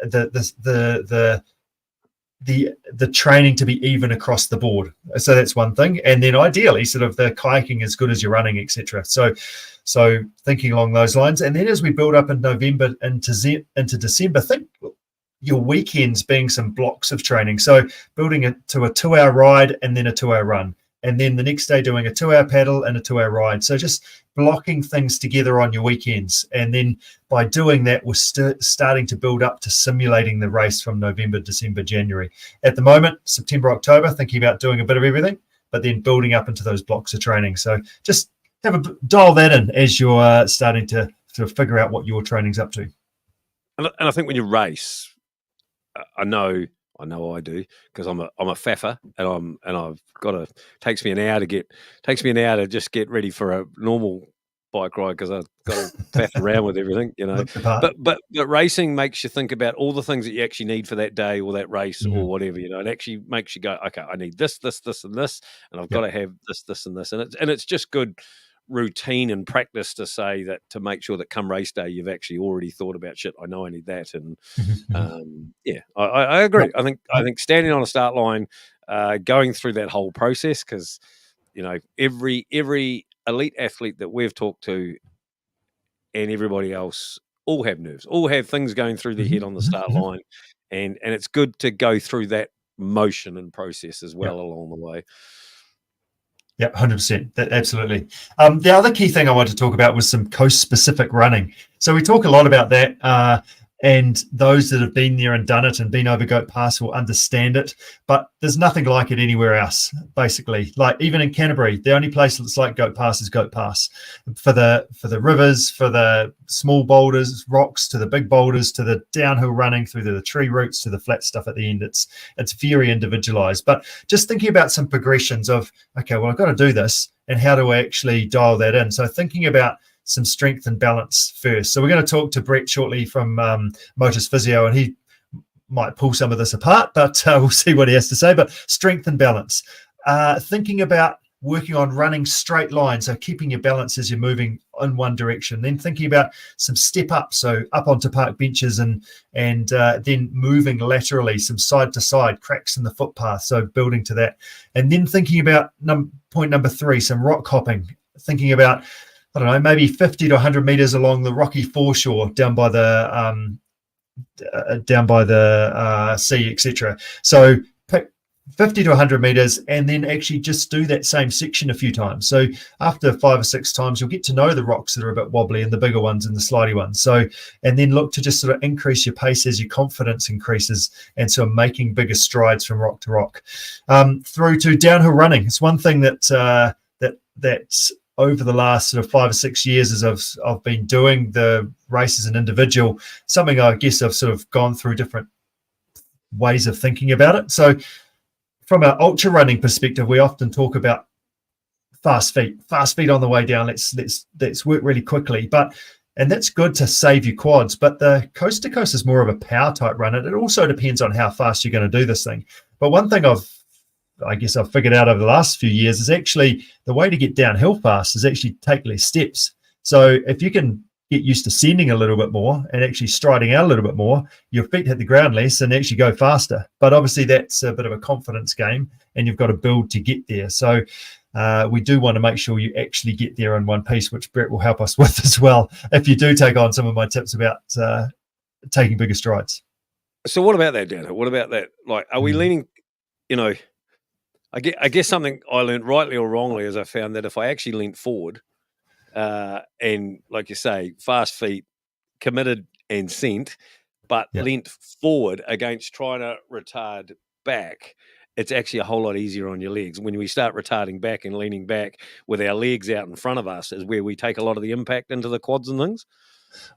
the training to be even across the board. So that's one thing. And then ideally sort of the kayaking as good as your running, etc. So thinking along those lines. And then as we build up in November into December, think your weekends being some blocks of training. So building it to a 2-hour ride and then a 2-hour run. And then the next day doing a 2-hour paddle and a 2-hour ride. So just blocking things together on your weekends. And then by doing that, we're starting to build up to simulating the race from November, December, January. At the moment, September, October, thinking about doing a bit of everything, but then building up into those blocks of training. So just dial that in as you're starting to sort of figure out what your training's up to. And I think when you race, I know I do, because I'm a faffer, and I've got to takes me an hour to just get ready for a normal bike ride, because I've got to faff around with everything, But racing makes you think about all the things that you actually need for that day or that race or whatever, It actually makes you go, okay, I need this, and this, and I've got to have this, and this, and it's just good routine and practice to say that, to make sure that come race day you've actually already thought about, shit, I know I need that. And I agree. I think standing on a start line, going through that whole process, because every elite athlete that we've talked to and everybody else all have nerves, all have things going through their head on the start line, and it's good to go through that motion and process as well along the way. Yeah, 100%. Absolutely. The other key thing I wanted to talk about was some coast-specific running. So we talk a lot about that, and those that have been there and done it and been over Goat Pass will understand it. But there's nothing like it anywhere else, basically. Like even in Canterbury, the only place that's like Goat Pass is Goat Pass. For the rivers, for the small boulders, rocks, to the big boulders, to the downhill running, through the tree roots, to the flat stuff at the end. It's very individualized. But just thinking about some progressions of, okay, well, I've got to do this, and how do I actually dial that in? So thinking about some strength and balance first. So we're going to talk to Brett shortly from Motus Physio, and he might pull some of this apart, but we'll see what he has to say. But strength and balance, thinking about working on running straight lines, so keeping your balance as you're moving in one direction. Then thinking about some step up, so up onto park benches, and then moving laterally, some side to side, cracks in the footpath, so building to that. And then thinking about point number 3, some rock hopping, thinking about, I don't know, maybe 50 to 100 meters along the rocky foreshore down by the down by the sea, etc. So pick 50 to 100 meters and then actually just do that same section a few times. So after 5 or 6 times, you'll get to know the rocks that are a bit wobbly and the bigger ones and the slidey ones. So, and then look to just sort of increase your pace as your confidence increases, and so making bigger strides from rock to rock. Through to downhill running. It's one thing that that's over the last sort of 5 or 6 years as I've been doing the race as an individual, something I guess I've sort of gone through different ways of thinking about it. So from an ultra running perspective, we often talk about fast feet on the way down. Let's work really quickly, and that's good to save your quads. But the coast to coast is more of a power type run, and it also depends on how fast you're going to do this thing. But one thing I've figured out over the last few years is actually the way to get downhill fast is actually take less steps. So if you can get used to sending a little bit more and actually striding out a little bit more, your feet hit the ground less and actually go faster. But obviously that's a bit of a confidence game, and you've got to build to get there. So we do want to make sure you actually get there in one piece, which Brett will help us with as well, if you do take on some of my tips about taking bigger strides. So what about that, Dan? What about that? Like, are we leaning, I guess something I learned rightly or wrongly is I found that if I actually leaned forward and, like you say, fast feet, committed and sent, but leant forward against trying to retard back, it's actually a whole lot easier on your legs. When we start retarding back and leaning back with our legs out in front of us is where we take a lot of the impact into the quads and things.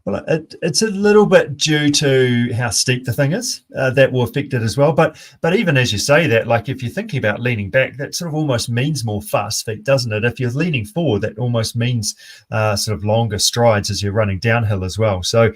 Well, it's a little bit due to how steep the thing is that will affect it as well. But even as you say that, like if you're thinking about leaning back, that sort of almost means more fast feet, doesn't it? If you're leaning forward, that almost means sort of longer strides as you're running downhill as well. So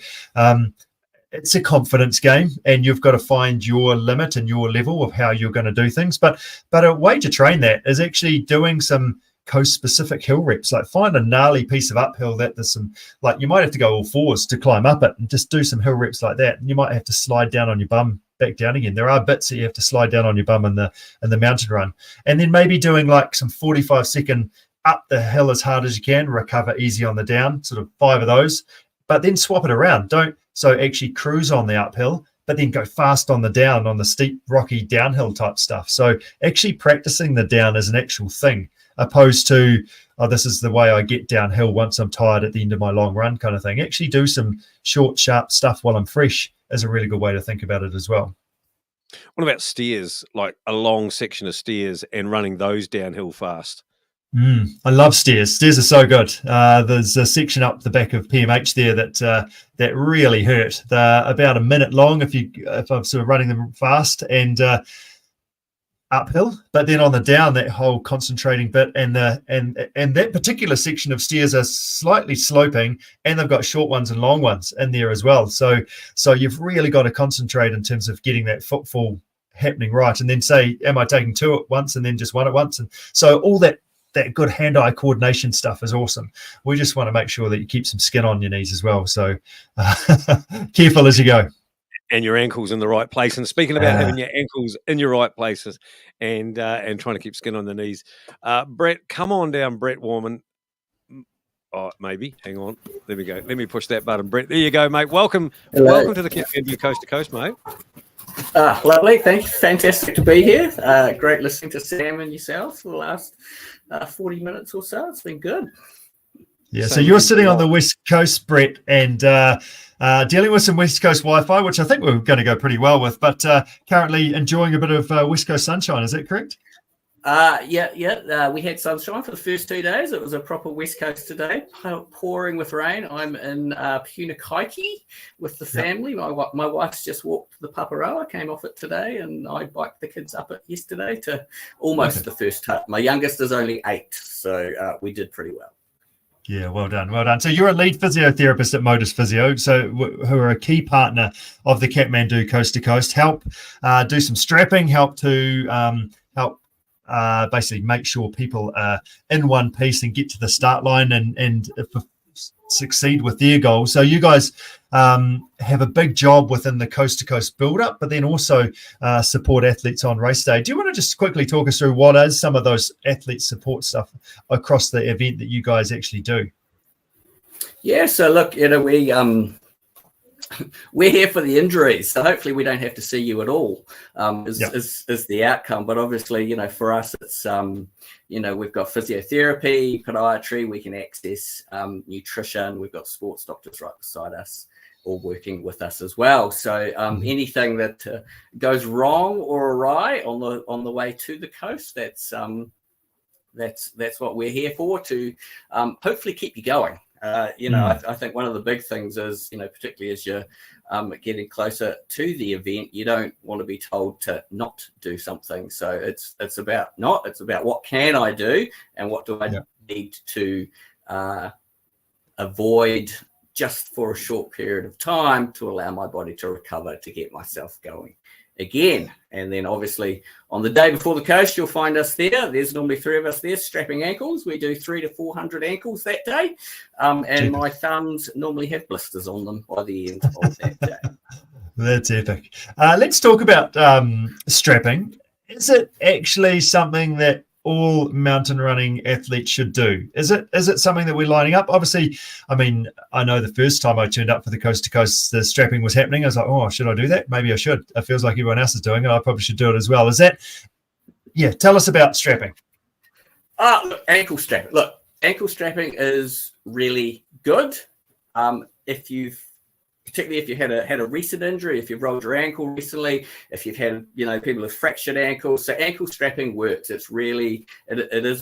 it's a confidence game, and you've got to find your limit and your level of how you're going to do things. But a way to train that is actually doing some coast specific hill reps. Like find a gnarly piece of uphill that there's some, like you might have to go all fours to climb up it, and just do some hill reps like that. And you might have to slide down on your bum back down again. There are bits that you have to slide down on your bum in the mountain run, and then maybe doing like some 45-second up the hill as hard as you can, recover easy on the down, sort of 5 of those, but then swap it around. So actually cruise on the uphill, but then go fast on the down, on the steep rocky downhill type stuff. So actually practicing the down as an actual thing, opposed to, this is the way I get downhill once I'm tired at the end of my long run kind of thing. Actually do some short, sharp stuff while I'm fresh is a really good way to think about it as well. What about steers, like a long section of steers and running those downhill fast? I love steers. Steers are so good. There's a section up the back of PMH there that really hurt. They're about a minute long if I'm sort of running them fast and uphill, but then on the down, that whole concentrating bit and that particular section of steers are slightly sloping, and they've got short ones and long ones in there as well. So you've really got to concentrate in terms of getting that footfall happening right, and then say, am I taking 2 at once and then just 1 at once? And so all that good hand-eye coordination stuff is awesome. We just want to make sure that you keep some skin on your knees as well. So careful as you go. And your ankles in the right place. And speaking about having your ankles in your right places and trying to keep skin on the knees. Brett, come on down, Brett Warman. Oh, maybe. Hang on. There we go. Let me push that button, Brett. There you go, mate. Welcome. Hello. Welcome to the Kathmandu Coast to Coast, mate. Lovely. Thanks. Fantastic to be here. Great listening to Sam and yourself for the last 40 minutes or so. It's been good. Yeah, so you're sitting on the West Coast, Brett, and dealing with some West Coast Wi-Fi, which I think we're going to go pretty well with, but currently enjoying a bit of West Coast sunshine. Is that correct? Yeah. We had sunshine for the first 2 days. It was a proper West Coast today, pouring with rain. I'm in Punakaiki with the family. Yep. My wife's just walked the Paparoa, came off it today, and I biked the kids up it yesterday to almost the first hut. My youngest is only 8, so we did pretty well. Yeah, well done, well done. So you're a lead physiotherapist at Motus Physio, who are a key partner of the Kathmandu Coast to Coast. Help do some strapping, help basically make sure people are in one piece and get to the start line and succeed with their goals. So you guys have a big job within the Coast to Coast build-up, but then also support athletes on race day. Do you want to just quickly talk us through what is some of those athlete support stuff across the event that you guys actually do? Yeah, so look, we're here for the injuries, so hopefully we don't have to see you at all. Is the outcome. But obviously, for us, it's we've got physiotherapy, podiatry, we can access nutrition. We've got sports doctors right beside us, all working with us as well. So anything that goes wrong or awry on the way to the coast, that's what we're here for, to hopefully keep you going. I think one of the big things is, particularly as you're getting closer to the event, you don't want to be told to not do something. So it's about what can I do and what do I need to avoid just for a short period of time to allow my body to recover, to get myself going again. And then obviously on the day before the coast, you'll find us there. There's normally 3 of us there strapping ankles. We do 300 to 400 ankles that day. And my thumbs normally have blisters on them by the end of that day. That's epic. Let's talk about strapping. Is it actually something that all mountain running athletes should do? Is it something that we're lining up? Obviously, I mean, I know the first time I turned up for the Coast to Coast, the strapping was happening. I was like, oh, should I do that? Maybe I should. It feels like everyone else is doing it. I probably should do it as well. Is that? Yeah, tell us about strapping. Ankle strapping. Look, ankle strapping is really good. Particularly if you had a recent injury, if you've rolled your ankle recently, if you've had, people with fractured ankles. So ankle strapping works. It is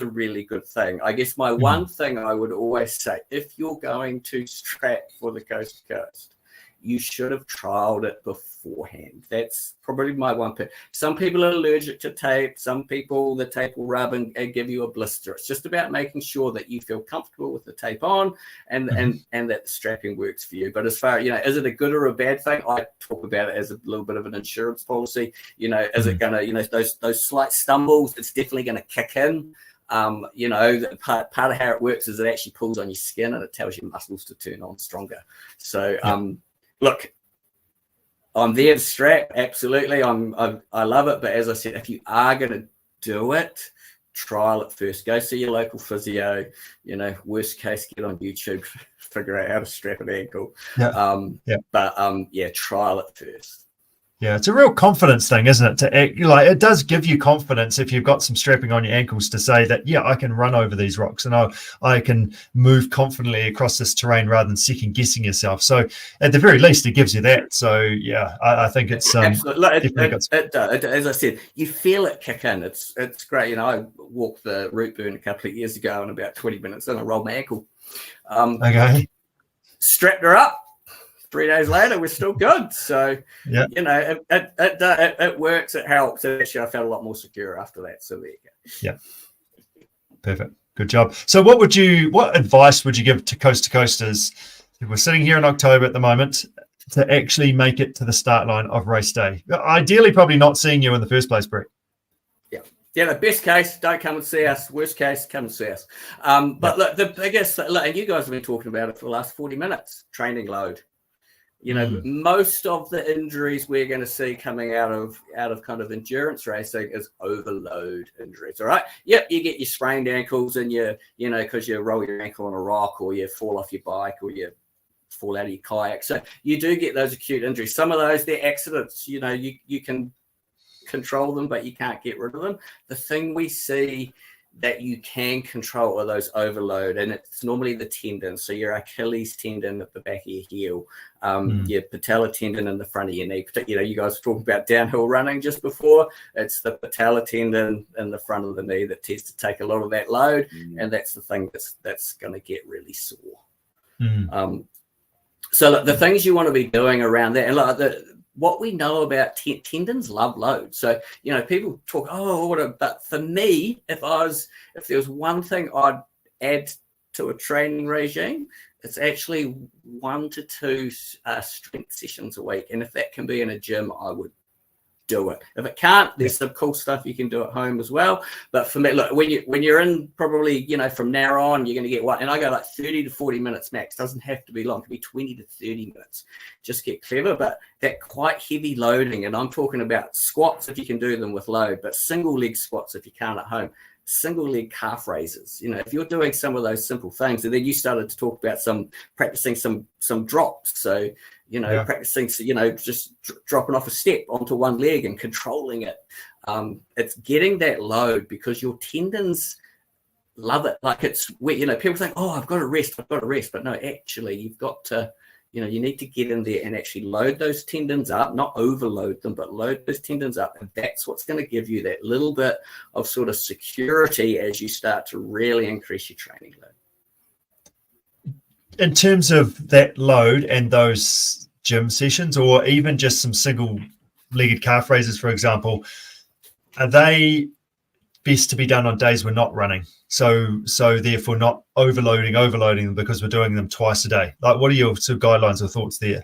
a really good thing. I guess my one thing I would always say, if you're going to strap for the Coast to Coast, you should have trialed it beforehand. That's probably my one pick. Some people are allergic to tape. Some people, the tape will rub and give you a blister. It's just about making sure that you feel comfortable with the tape on and that the strapping works for you. But as far, is it a good or a bad thing? I talk about it as a little bit of an insurance policy. Is it going to, those slight stumbles, it's definitely going to kick in. The part of how it works is it actually pulls on your skin and it tells your muscles to turn on stronger. So, look, I'm there to strap. Absolutely. I love it. But as I said, if you are going to do it, trial it first. Go see your local physio. Worst case, get on YouTube, figure out how to strap an ankle. But trial it first. Yeah, it's a real confidence thing, isn't it? To act, it does give you confidence if you've got some strapping on your ankles to say that, I can run over these rocks and I can move confidently across this terrain rather than second guessing yourself. So at the very least, it gives you that. So I think it's absolutely. As I said, you feel it kick in. It's great. I walked the route burn a couple of years ago, and about 20 minutes in, I rolled my ankle. Okay. Strapped her up. 3 days later, we're still good. So, it works. It helps. Actually, I felt a lot more secure after that. So there you go. Yeah. Perfect. Good job. So what advice would you give to coasters? We're sitting here in October at the moment to actually make it to the start line of race day. Ideally, probably not seeing you in the first place, Brett. Yeah, the best case, don't come and see us. Worst case, come and see us. But look, the biggest, and you guys have been talking about it for the last 40 minutes, training load. Most of the injuries we're going to see coming out of kind of endurance racing is overload injuries. All right. Yep. You get your sprained ankles and because you roll your ankle on a rock or you fall off your bike or you fall out of your kayak. So you do get those acute injuries. Some of those, they're accidents. You can control them, but you can't get rid of them. The thing we see that you can control are those overload, and it's normally the tendon. So your Achilles tendon at the back of your heel, your patella tendon in the front of your knee. You guys were talking about downhill running just before. It's the patella tendon in the front of the knee that tends to take a lot of that load, and that's the thing that's going to get really sore. So the things you want to be doing around that, and what we know about tendons love load. So, people talk, but for me, if there was one thing I'd add to a training regime, it's actually 1 to 2 strength sessions a week. And if that can be in a gym, I would do it. If it can't, there's some cool stuff you can do at home as well. But for me, look, when you're in probably, from now on, you're going to get one. And I go like 30 to 40 minutes max. Doesn't have to be long. It can be 20 to 30 minutes. Just get clever. But that quite heavy loading, and I'm talking about squats if you can do them with load, but single leg squats if you can't at home. Single leg calf raises. If you're doing some of those simple things, and then you started to talk about practicing some drops. So practicing, just dropping off a step onto one leg and controlling it. It's getting that load because your tendons love it. Like it's where, people think, oh, I've got to rest. But no, actually you've got to, you need to get in there and actually load those tendons up, not overload them, but load those tendons up. And that's what's going to give you that little bit of sort of security as you start to really increase your training load. In terms of that load and those gym sessions, or even just some single-legged calf raises, for example, are they best to be done on days we're not running? So therefore not overloading them because we're doing them twice a day. Like, what are your sort of guidelines or thoughts there?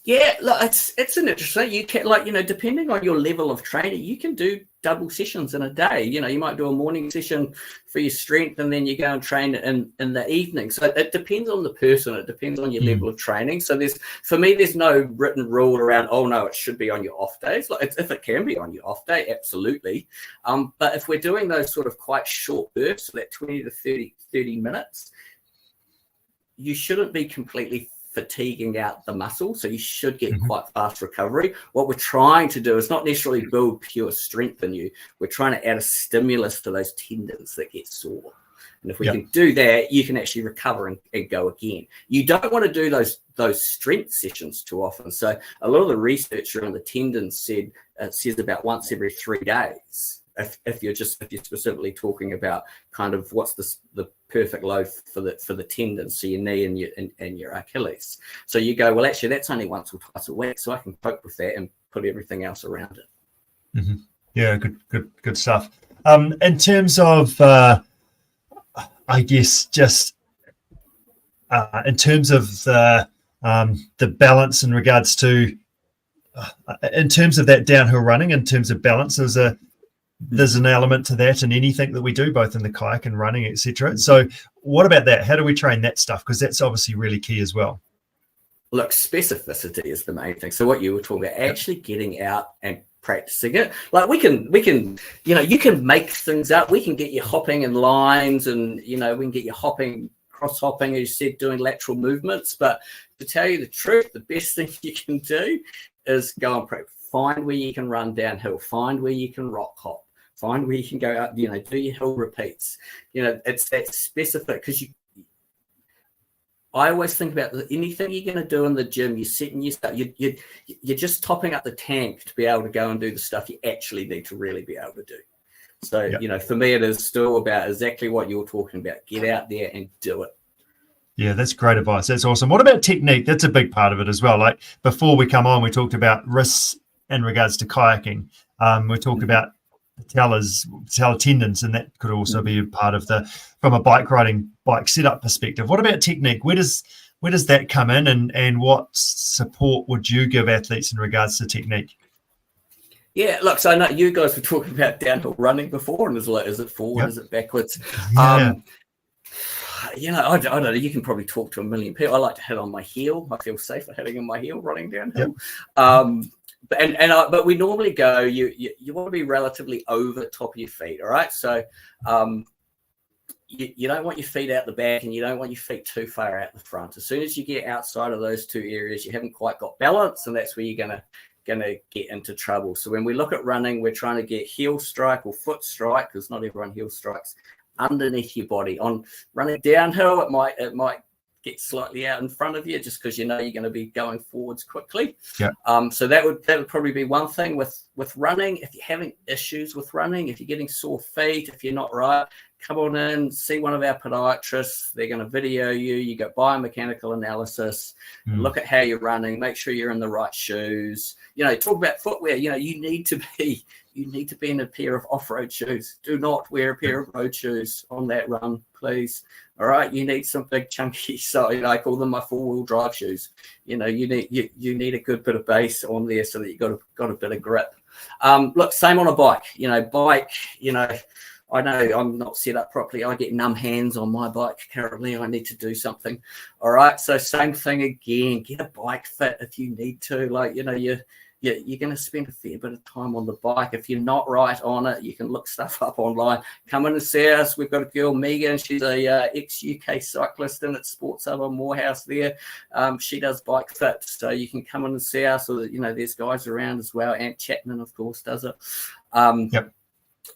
Yeah, look, it's an interesting. You can, depending on your level of training, you can do double sessions in a day. You might do a morning session for your strength, and then you go and train in the evening. So it depends on the person. It depends on your level of training. So for me, there's no written rule around, oh no, it should be on your off days. Like, if it can be on your off day, absolutely. But if we're doing those sort of quite short bursts, so that 20 to 30 minutes, you shouldn't be completely fatiguing out the muscle, so you should get quite fast recovery. What we're trying to do is not necessarily build pure strength in you. We're trying to add a stimulus to those tendons that get sore. And if we can do that, you can actually recover and go again. You don't want to do those strength sessions too often. So a lot of the research around the tendons says about once every 3 days. If you're specifically talking about kind of what's the perfect load for the tendons, so your knee and your Achilles. So you go, well, actually, that's only once or twice a week, so I can cope with that and put everything else around it. Mm-hmm. Yeah, good stuff. In terms of, I guess, just in terms of the balance in regards to, in terms of that downhill running, in terms of balance, there's an element to that in anything that we do, both in the kayak and running, etc. So what about that? How do we train that stuff? Because that's obviously really key as well. Look, specificity is the main thing. So what you were talking about, actually getting out and practicing it. Like we can, you can make things up. We can get you hopping in lines, and, we can get you hopping, cross hopping, as you said, doing lateral movements. But to tell you the truth, the best thing you can do is go and practice. Find where you can run downhill. Find where you can rock hop. Find where you can go up, do your hill repeats. It's that specific, because I always think about anything you're going to do in the gym, you're setting yourself, you're just topping up the tank to be able to go and do the stuff you actually need to really be able to do. So, for me, it is still about exactly what you're talking about. Get out there and do it. Yeah, that's great advice. That's awesome. What about technique? That's a big part of it as well. Like before we come on, we talked about wrists in regards to kayaking. We talked about patellar tendons, and that could also be a part of from a bike setup perspective. What about technique? Where does that come in, and what support would you give athletes in regards to technique? Yeah, look, so I know you guys were talking about downhill running before, and is it forward, is it backwards? Yeah. I don't know. You can probably talk to a million people. I like to hit on my heel. I feel safer hitting on my heel running downhill. Yep. But we normally go, you want to be relatively over the top of your feet, all right? So you don't want your feet out the back, and you don't want your feet too far out the front. As soon as you get outside of those two areas, you haven't quite got balance, and that's where you're gonna get into trouble. So when we look at running, we're trying to get heel strike or foot strike, because not everyone heel strikes, underneath your body. On running downhill, it might get slightly out in front of you, just because you're going to be going forwards quickly. Yeah. So that would probably be one thing with running. If you're having issues with running, if you're getting sore feet, if you're not right, come on in, see one of our podiatrists. They're going to video you. You get biomechanical analysis, look at how you're running, make sure you're in the right shoes. Talk about footwear. You need to be in a pair of off-road shoes. Do not wear a pair of road shoes on that run, please. All right, you need some big chunky, so I call them my four-wheel drive shoes. You need a good bit of base on there so that you got a bit of grip. Look, same on a bike. I know I'm not set up properly. I get numb hands on my bike currently. I need to do something. All right, so same thing again. Get a bike fit if you need to. you're going to spend a fair bit of time on the bike. If you're not right on it, you can look stuff up online. Come in and see us. We've got a girl, Megan. She's a ex-UK cyclist in at Sports Hub on Morehouse there. She does bike fit, so you can come in and see us. Or, there's guys around as well. Ant Chapman, of course, does it. Yep.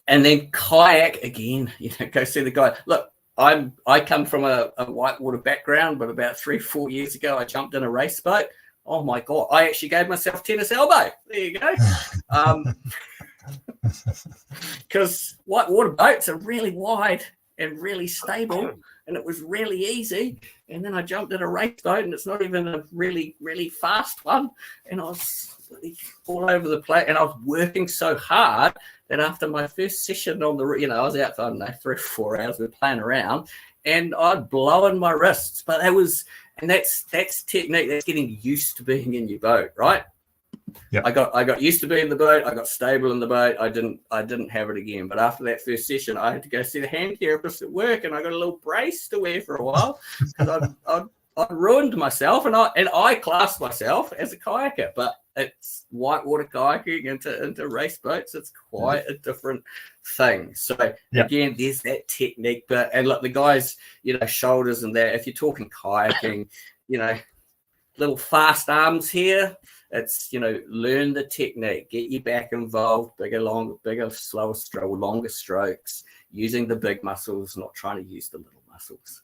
And then kayak, again, go see the guy. Look, I come from a whitewater background, but about 3-4 years ago, I jumped in a race boat. Oh my God, I actually gave myself tennis elbow. There you go. Because whitewater boats are really wide and really stable, and it was really easy. And then I jumped in a race boat, and it's not even a really, really fast one. And I was all over the place, and I was working so hard that after my first session on the, I was out for, I don't know, 3 or 4 hours, we were playing around, and I'd blown my wrists. But that's technique. That's getting used to being in your boat, right? Yeah. I got used to being in the boat. I got stable in the boat. I didn't have it again. But after that first session, I had to go see the hand therapist at work, and I got a little brace to wear for a while because I'd ruined myself, and I class myself as a kayaker, but it's whitewater kayaking into race boats. It's quite a different thing. So again, there's that technique. But and look, the guys, shoulders and that. If you're talking kayaking, little fast arms here. It's learn the technique, get your back involved, bigger, slower stroke, longer strokes, using the big muscles, not trying to use the little muscles.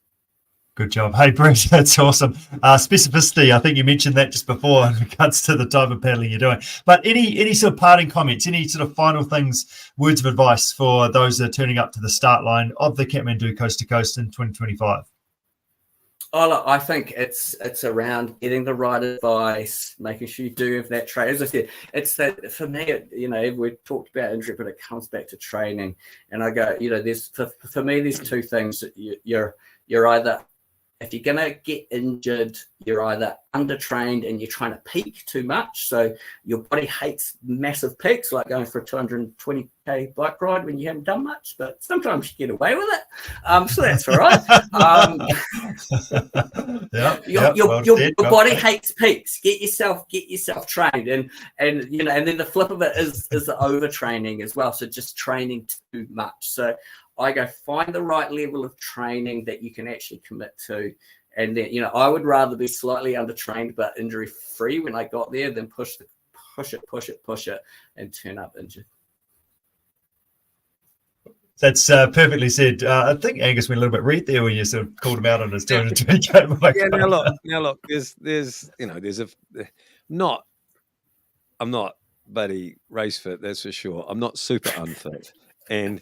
Good job. Hey, Brett, that's awesome. Specificity, I think you mentioned that just before in regards to the type of paddling you're doing. But any sort of parting comments, any sort of final things, words of advice for those that are turning up to the start line of the Kathmandu Coast to Coast in 2025? Oh, look, I think it's around getting the right advice, making sure you do have that training. As I said, it's that for me, we've talked about injury, but it comes back to training. And I go, there's for me, there's two things. You're either, if you're going to get injured, you're either undertrained and you're trying to peak too much. So your body hates massive peaks, like going for a 220K bike ride when you haven't done much, but sometimes you get away with it. So that's all right. Your body hates peaks. Get yourself trained. And then the flip of it is the overtraining as well. So just training too much. So I go find the right level of training that you can actually commit to. And then, I would rather be slightly undertrained but injury free when I got there than push it and turn up injured. That's perfectly said. I think Angus went a little bit red there when you sort of called him out on his 220K bike. Yeah, now look, I'm not buddy race fit, that's for sure. I'm not super unfit. And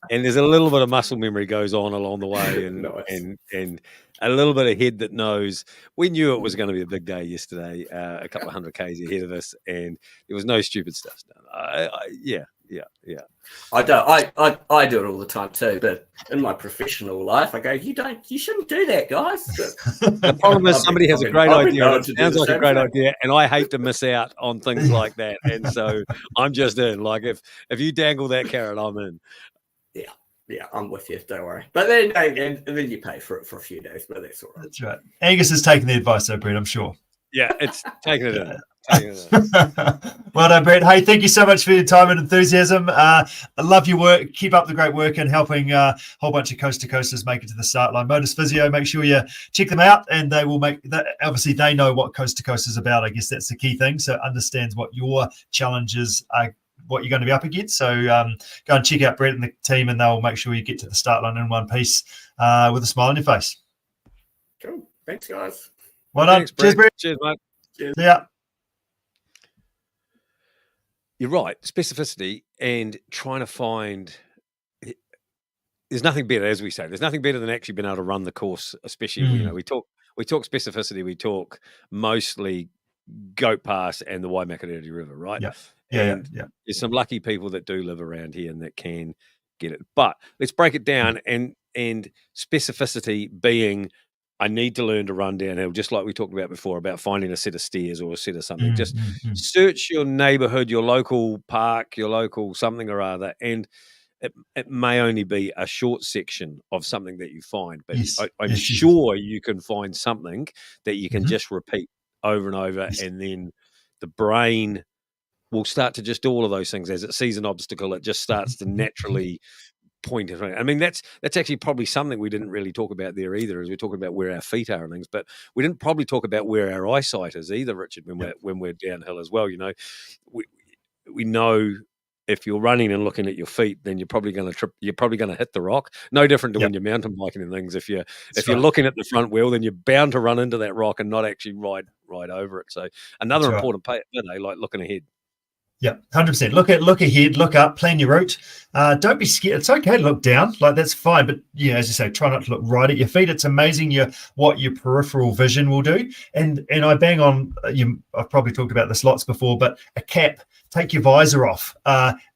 there's a little bit of muscle memory goes on along the way, and nice. and a little bit of head that knows. We knew it was going to be a big day yesterday, a couple of 100 Ks ahead of us, and there was no stupid stuff done. Yeah. I do it all the time too, but in my professional life, I go, you shouldn't do that, guys. But the problem is somebody has a great idea. It sounds like a great idea, and I hate to miss out on things like that. And so I'm just in. Like if you dangle that carrot, I'm in. Yeah, I'm with you. Don't worry. But then you pay for it for a few days, but that's all right. That's right. Angus has taken the advice, though, Brett, I'm sure. Yeah, it's taking it in. Well done, Brett. Hey, thank you so much for your time and enthusiasm. I love your work. Keep up the great work and helping a whole bunch of coast to coasters make it to the start line. Motus Physio, make sure you check them out, and they will make that. Obviously, they know what coast to coast is about. I guess that's the key thing. So understands what your challenges are, what you're going to be up against. So go and check out Brett and the team, and they'll make sure you get to the start line in one piece with a smile on your face. Cool. Thanks, guys. Well done. Thanks, Brett. Cheers, Brett. Cheers, mate. Cheers. Yeah. You're right. Specificity and trying to find. There's nothing better, as we say. There's nothing better than actually being able to run the course. Especially, we talk specificity. We talk mostly Goat Pass and the Waimakiriri River, right? Yeah. There's some lucky people that do live around here and that can get it. But let's break it down and specificity being. I need to learn to run downhill, just like we talked about before, about finding a set of stairs or a set of something. Just search your neighborhood, your local park, your local something or other, and it may only be a short section of something that you find, but I'm sure you can find something that you can just repeat over and over, and then the brain will start to just do all of those things. As it sees an obstacle, it just starts to naturally point it. I mean, that's actually probably something we didn't really talk about there either, as we're talking about where our feet are and things, but we didn't probably talk about where our eyesight is either, Richard, when we're downhill as well. You know, we know if you're running and looking at your feet, then you're probably going to trip. You're probably going to hit the rock. No different to when you're mountain biking and things. If you're looking at the front wheel, then you're bound to run into that rock and not actually ride over it. So another important part, like looking ahead. Yeah, 100%. Look ahead, look up, plan your route. Don't be scared. It's okay to look down, like that's fine. But as you say, try not to look right at your feet. It's amazing what your peripheral vision will do. And I bang on. I've probably talked about this lots before, but a cap. Take your visor off.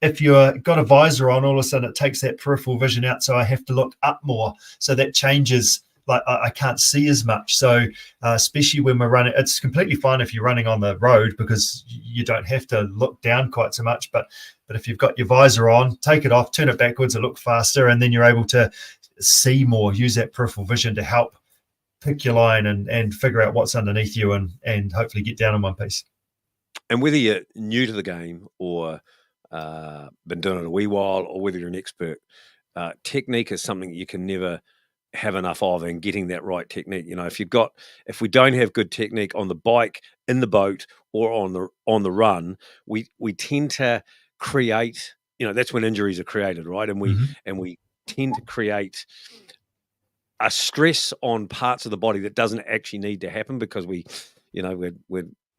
If you've got a visor on, all of a sudden it takes that peripheral vision out. So I have to look up more. So that changes. Like I can't see as much. So especially when we're running, it's completely fine if you're running on the road because you don't have to look down quite so much. But if you've got your visor on, take it off, turn it backwards, it look faster, and then you're able to see more, use that peripheral vision to help pick your line and figure out what's underneath you and hopefully get down in one piece. And whether you're new to the game or been doing it a wee while, or whether you're an expert, technique is something you can never have enough of, and getting that right technique. You know, if we don't have good technique on the bike, in the boat, or on the run, we tend to create, that's when injuries are created, right? And we tend to create a stress on parts of the body that doesn't actually need to happen because we're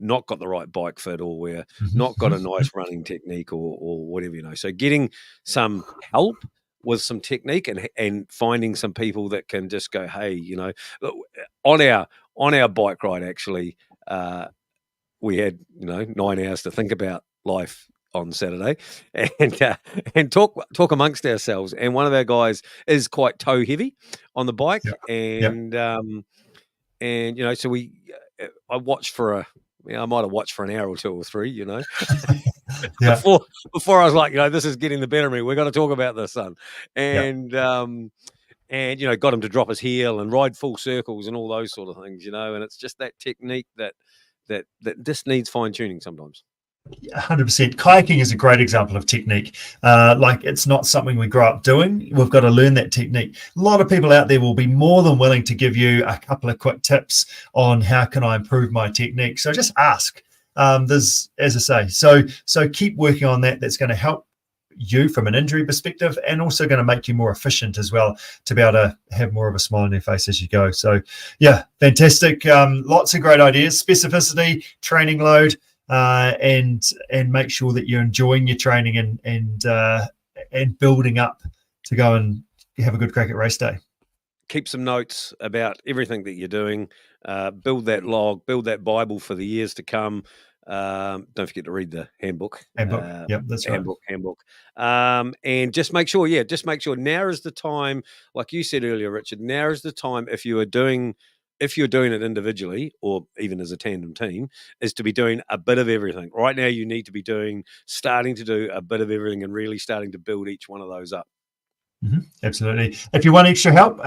not got the right bike fit, or we're not got a nice running technique, or whatever, So getting some help with some technique and finding some people that can just go, hey, on our bike ride, actually, we had 9 hours to think about life on Saturday and talk amongst ourselves. And one of our guys is quite toe heavy on the bike, and so I watched for I might have watched for an hour or 2 or 3, before I was like, this is getting the better of me. We're going to talk about this, son. And got him to drop his heel and ride full circles and all those sort of things, and it's just that technique that just needs fine tuning sometimes. 100%. Kayaking is a great example of technique. It's not something we grow up doing. We've got to learn that technique. A lot of people out there will be more than willing to give you a couple of quick tips on how can I improve my technique. So just ask. There's, as I say, so keep working on that. That's going to help you from an injury perspective, and also going to make you more efficient as well, to be able to have more of a smile on your face as you go. So fantastic. Lots of great ideas. Specificity, training load. And make sure that you're enjoying your training and building up to go and have a good crack at race day. Keep some notes about everything that you're doing. Build that log, build that Bible for the years to come. Don't forget to read the handbook. That's right. Handbook. And just make sure now is the time, like you said earlier, Richard, now is the time if you're doing it individually or even as a tandem team, is to be doing a bit of everything. Right now, you need to be starting to do a bit of everything and really starting to build each one of those up. Absolutely. If you want extra help,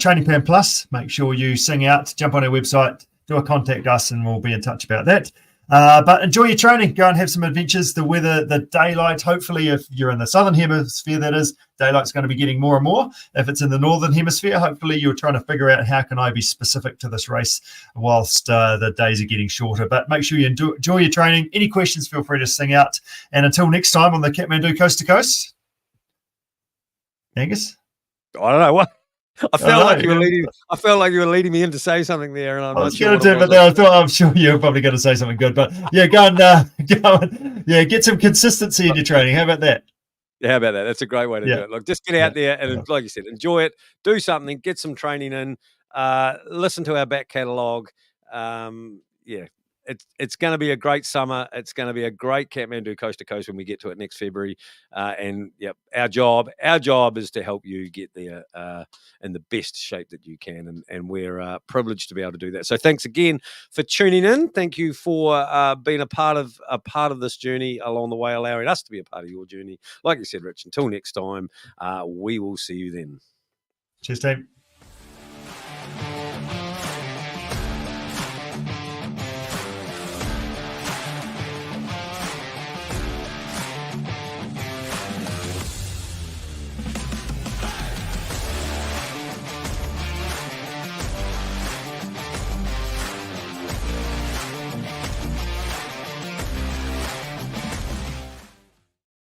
Training Plan Plus, make sure you sing out, jump on our website, do a contact us, and we'll be in touch about that. But enjoy your training. Go and have some adventures. The weather, the daylight, hopefully if you're in the southern hemisphere, that is, daylight's going to be getting more and more. If it's in the northern hemisphere, hopefully you're trying to figure out how can I be specific to this race whilst the days are getting shorter. But make sure you enjoy your training. Any questions, feel free to sing out. And until next time on the Kathmandu Coast to Coast, Angus? I don't know what. I felt like you were leading me in to say something there, and I was going to do, but I thought I'm sure you're probably going to say something good. But go and get some consistency in your training. How about that? Yeah, how about that? That's a great way to do it. Look, just get out there and, like you said, enjoy it. Do something. Get some training in. Listen to our back catalogue. It's going to be a great summer. It's going to be a great Kathmandu Coast to Coast when we get to it next February. Our job is to help you get there in the best shape that you can, and we're privileged to be able to do that. So thanks again for tuning in. Thank you for being a part of this journey along the way, allowing us to be a part of your journey. Like you said, Rich, until next time, we will see you then. Cheers, team.